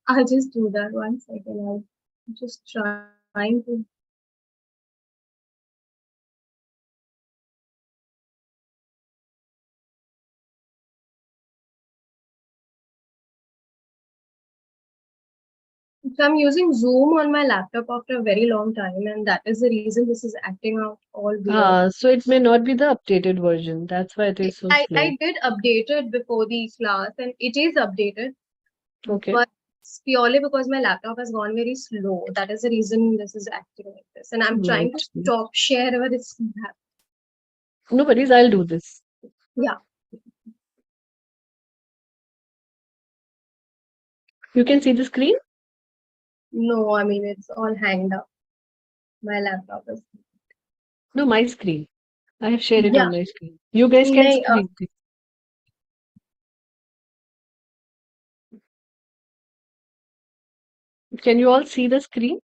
I'll just do that 1 second. I'm just trying to. So I'm using Zoom on my laptop after a very long time, and that is the reason this is acting out all weird. So it may not be the updated version. That's why it is so slow. I did update it before the class, and it is updated, Okay. but it's purely because my laptop has gone very slow. That is the reason this is acting like this, and I'm trying to Might be. stop share where it's happening. No worries, I'll do this. Yeah. You can see the screen? No, I mean it's all hanged up. My laptop is. No, my screen. I have shared it Yeah. on my screen. You guys can Nahi, screen. Can you all see the screen?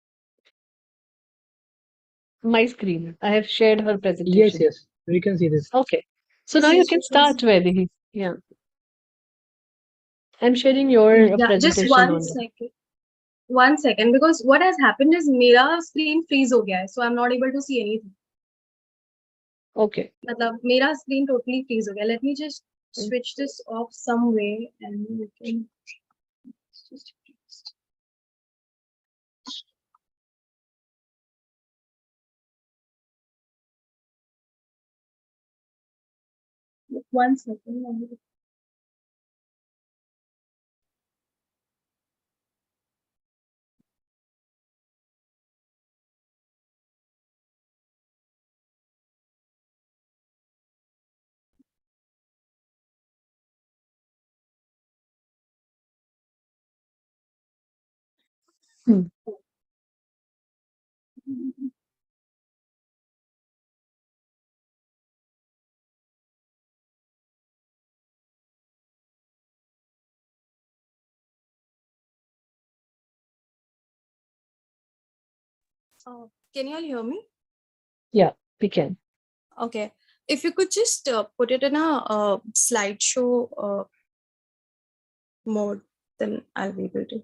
My screen. I have shared her Yes, presentation. yes, we can see this. Okay. So now you can start, Vaidehi. Yeah. I'm sharing your Yeah, just presentation on that. 1 second. 1 second, because what has happened is मेरा screen freeze हो गया है, so I'm not able to see anything. Okay. मतलब मेरा screen totally freeze हो गया. Let me just switch this off some way, and we can just. 1 second. Hmm. Can you all hear me? Yeah, we can. Okay. If you could just put it in a slideshow mode, then I'll be able to.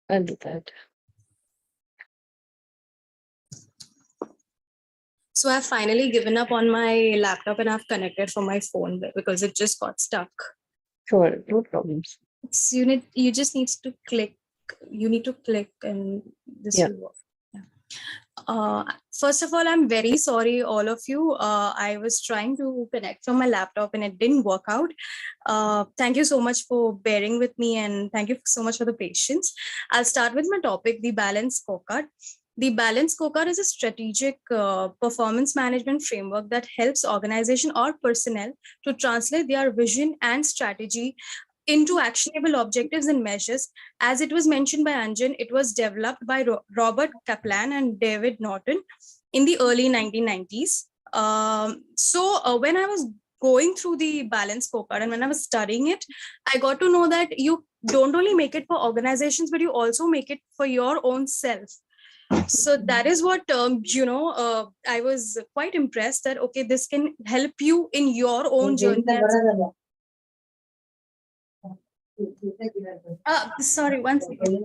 I'll do that. So I've finally given up on my laptop and I've connected from my phone because it just got stuck. Sure, no problems. You just need to click. You need to click and this Yeah. will work. First of all, I'm very sorry, all of you. I was trying to connect from my laptop and it didn't work out. Thank you so much for bearing with me and thank you so much for the patience. I'll start with my topic, the balance scorecard. The balanced scorecard is a strategic performance management framework that helps organization or personnel to translate their vision and strategy into actionable objectives and measures. As it was mentioned by Anjan, it was developed by Robert Kaplan and David Norton in the early 1990s. When I was going through the balanced scorecard and when I was studying it, I got to know that you don't only make it for organizations, but you also make it for your own self. So that is what I was quite impressed that okay, this can help you in your own journey. Sorry, one second.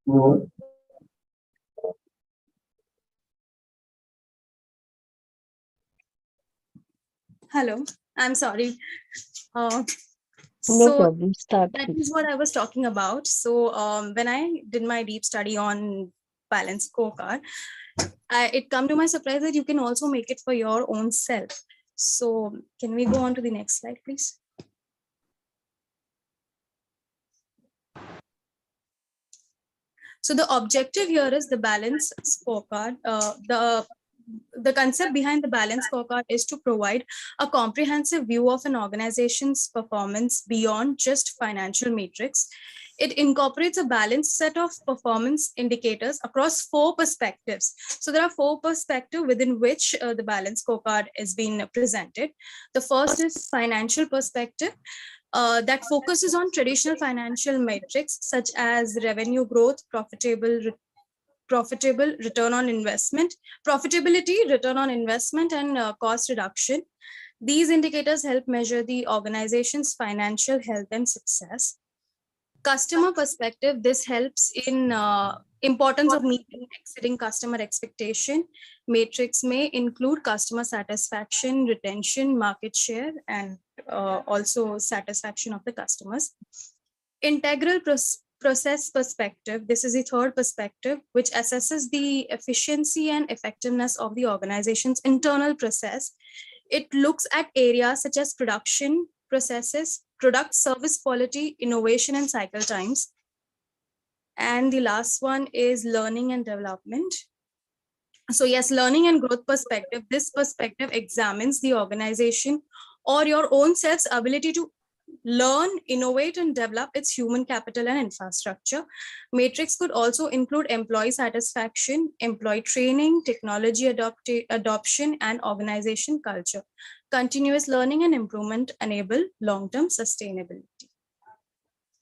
Sure. Hello, I'm sorry. No So problem. Start. that is what I was talking about. So when I did my deep study on balanced scorecard, it come to my surprise that you can also make it for your own self. So can we go on to the next slide, please? So the objective here is the balance scorecard. The concept behind the balance scorecard is to provide a comprehensive view of an organization's performance beyond just financial metrics. It incorporates a balanced set of performance indicators across 4 perspectives. So there are 4 perspectives within which the balance scorecard is being presented. The first is financial perspective. That focuses on traditional financial metrics such as revenue growth, profitable return on investment, profitability, return on investment, and cost reduction. These indicators help measure the organization's financial health and success. Customer perspective, this helps in importance of meeting and exceeding customer expectation. Matrix may include customer satisfaction, retention, market share, and also satisfaction of the customers. Integral process perspective, this is the third perspective, which assesses the efficiency and effectiveness of the organization's internal process. It looks at areas such as production processes, product service quality, innovation, and cycle times. And the last one is learning and development. So yes, learning and growth perspective, this perspective examines the organization or your own self's ability to learn, innovate, and develop its human capital and infrastructure. Matrix could also include employee satisfaction, employee training, technology adoption, and organization culture. Continuous learning and improvement enable long-term sustainability.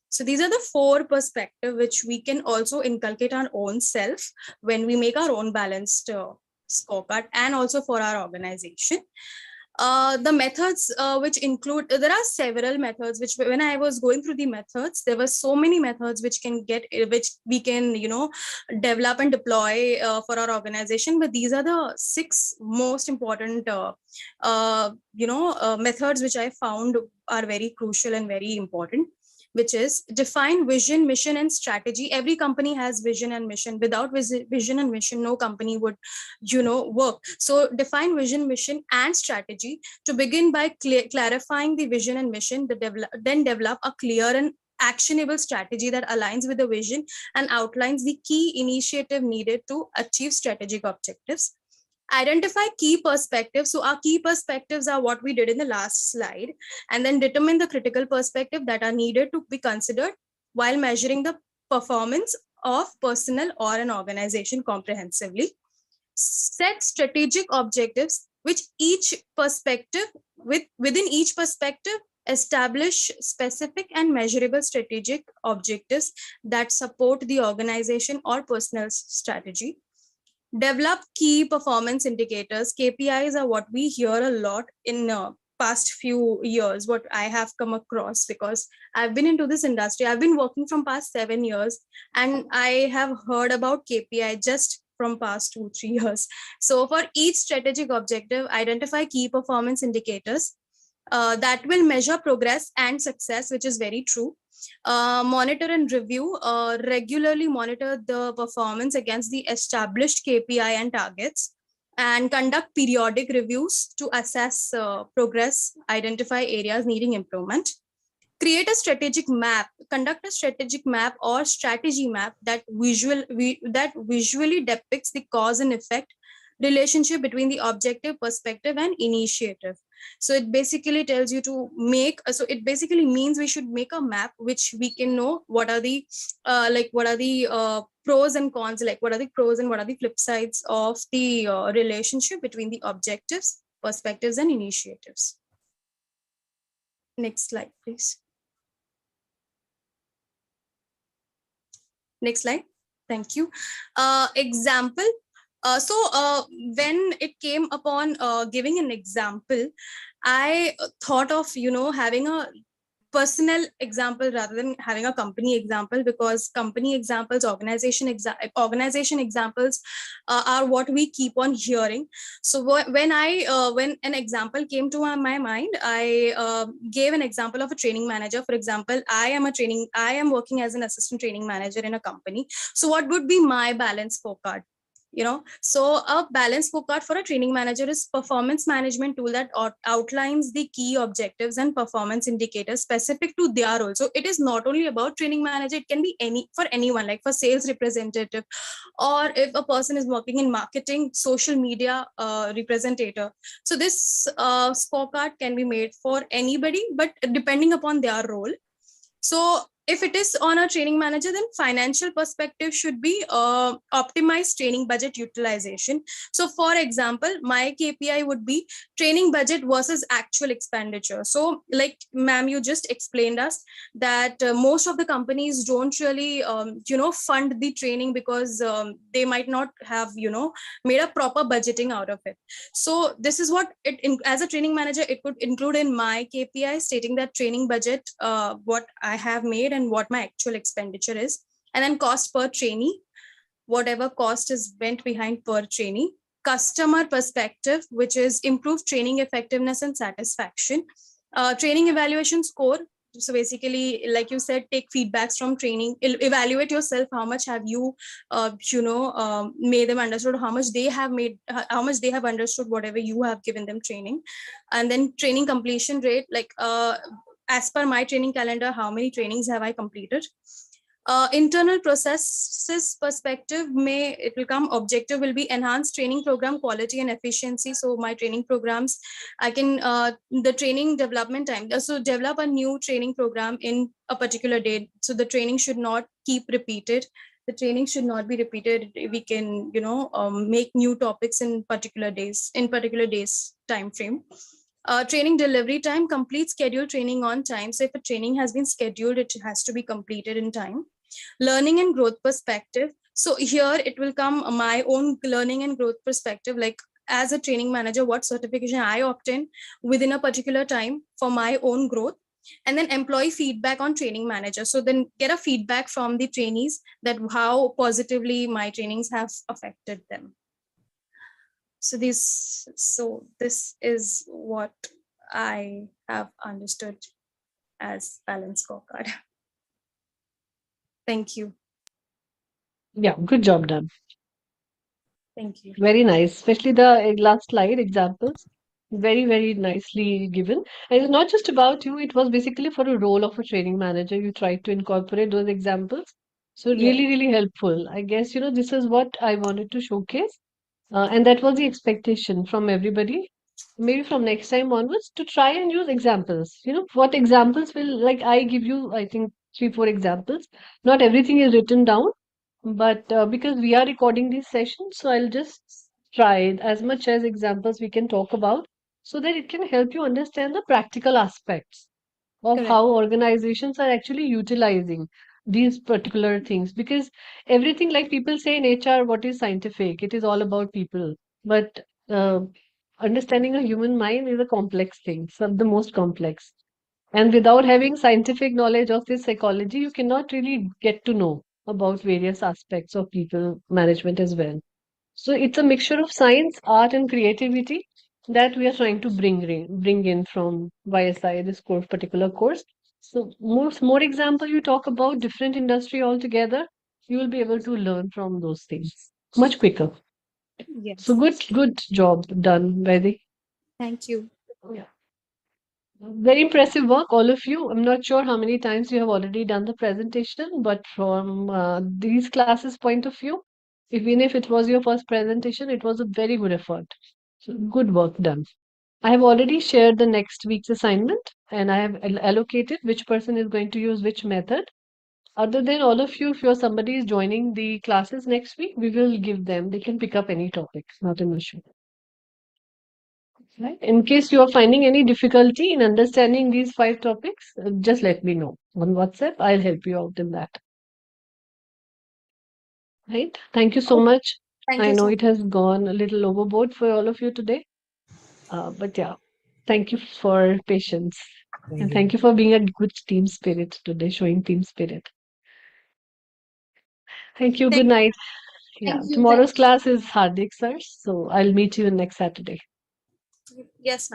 So these are the 4 perspectives which we can also inculcate our own self when we make our own balanced scorecard and also for our organization. The methods which include, there are several methods which when I was going through the methods, there were so many methods which we can, develop and deploy for our organization. But these are the 6 most important, methods which I found are very crucial and very important, which is define vision, mission, and strategy. Every company has vision and mission. Without vision and mission, no company would, work. So define vision, mission, and strategy. To begin by clarifying the vision and mission, then develop a clear and actionable strategy that aligns with the vision and outlines the key initiative needed to achieve strategic objectives. Identify key perspectives. So our key perspectives are what we did in the last slide, and then determine the critical perspective that are needed to be considered while measuring the performance of personnel or an organization comprehensively. Set strategic objectives, which each perspective, within each perspective, establish specific and measurable strategic objectives that support the organization or personnel strategy. Develop key performance indicators. KPIs are what we hear a lot in past few years, what I have come across, because I've been into this industry. I've been working from past 7 years, and I have heard about KPI just from past 2-3 years. So for each strategic objective, identify key performance indicators that will measure progress and success, which is very true. Monitor and review, regularly monitor the performance against the established KPI and targets. and conduct periodic reviews to assess progress, identify areas needing improvement. Create a strategic map, conduct a strategic map or strategy map that visually depicts the cause and effect relationship between the objective, perspective, and initiative. So it basically tells you to make, so it basically means we should make a map which we can know what are the pros and cons, like what are the pros and what are the flip sides of the relationship between the objectives, perspectives, and initiatives. Next slide, please. Next slide. Thank you. Example. When it came upon giving an example, I thought of, having a personal example rather than having a company example, because company examples, organization examples are what we keep on hearing. So when an example came to my mind, I gave an example of a training manager. For example, I am working as an assistant training manager in a company. So what would be my balance scorecard? So a balance scorecard for a training manager is performance management tool that outlines the key objectives and performance indicators specific to their role. So it is not only about training manager, it can be for anyone, like for sales representative, or if a person is working in marketing, social media representative. So this scorecard can be made for anybody, but depending upon their role. So if it is on a training manager, then financial perspective should be optimized training budget utilization. So for example, my KPI would be training budget versus actual expenditure. So like ma'am, you just explained us that most of the companies don't really, fund the training because they might not have, made a proper budgeting out of it. So this is what as a training manager, it could include in my KPI, stating that training budget, what I have made and what my actual expenditure is, and then cost per trainee, whatever cost is went behind per trainee. Customer perspective, which is improved training effectiveness and satisfaction. Training evaluation score. So basically, like you said, take feedbacks from training, evaluate yourself, how much have you made them understood, how much they have understood whatever you have given them training. And then training completion rate, like as per my training calendar, how many trainings have I completed. Internal processes perspective, it will come objective will be enhanced training program quality and efficiency. So my training programs, I can the training development time, so develop a new training program in a particular day. So the training should not keep repeated. The training should not be repeated. We can make new topics in particular days time frame. Training delivery time, complete scheduled training on time. So if a training has been scheduled, it has to be completed in time. Learning and growth perspective. So here it will come my own learning and growth perspective, like as a training manager, what certification I obtain within a particular time for my own growth. And then employee feedback on training manager. So then get a feedback from the trainees that how positively my trainings have affected them. So this is what I have understood as balance scorecard. Thank you. Yeah, good job done. Thank you. Very nice, especially the last slide examples. Very, very nicely given. And it's not just about you, it was basically for a role of a training manager. You tried to incorporate those examples. So Yeah. really, really helpful. I guess, this is what I wanted to showcase. And that was the expectation from everybody. Maybe from next time onwards to try and use examples. What examples like I give you, I think, 3, 4 examples. Not everything is written down, but because we are recording these sessions, so I'll just try as much as examples we can talk about so that it can help you understand the practical aspects of Correct. how organizations are actually utilizing these particular things. Because everything, like people say in HR, what is scientific? It is all about people. But understanding a human mind is a complex thing, some the most complex. And without having scientific knowledge of this psychology, you cannot really get to know about various aspects of people management as well. So it's a mixture of science, art, and creativity that we are trying to bring in from YSI, this particular course. So more example you talk about different industry altogether, you will be able to learn from those things much quicker. Yes. So good job done, Vaidik. Thank you. Yeah. Very impressive work, all of you. I'm not sure how many times you have already done the presentation, but from these classes' point of view, even if it was your first presentation, it was a very good effort. So good work done. I have already shared the next week's assignment and I have allocated which person is going to use which method. Other than all of you, if you're somebody is joining the classes next week, we will give them, they can pick up any topic, not an issue. Right? In case you are finding any difficulty in understanding these 5 topics, just let me know on WhatsApp. I'll help you out in that. Right? Thank you so much. Thank I you know so it has gone a little overboard for all of you today. But yeah, thank you for patience. And thank you for being a good team spirit today, showing team spirit. Thank you. Good night. Yeah, Thank you. tomorrow's class is Hardik sir, so I'll meet you next Saturday. Yes, ma'am.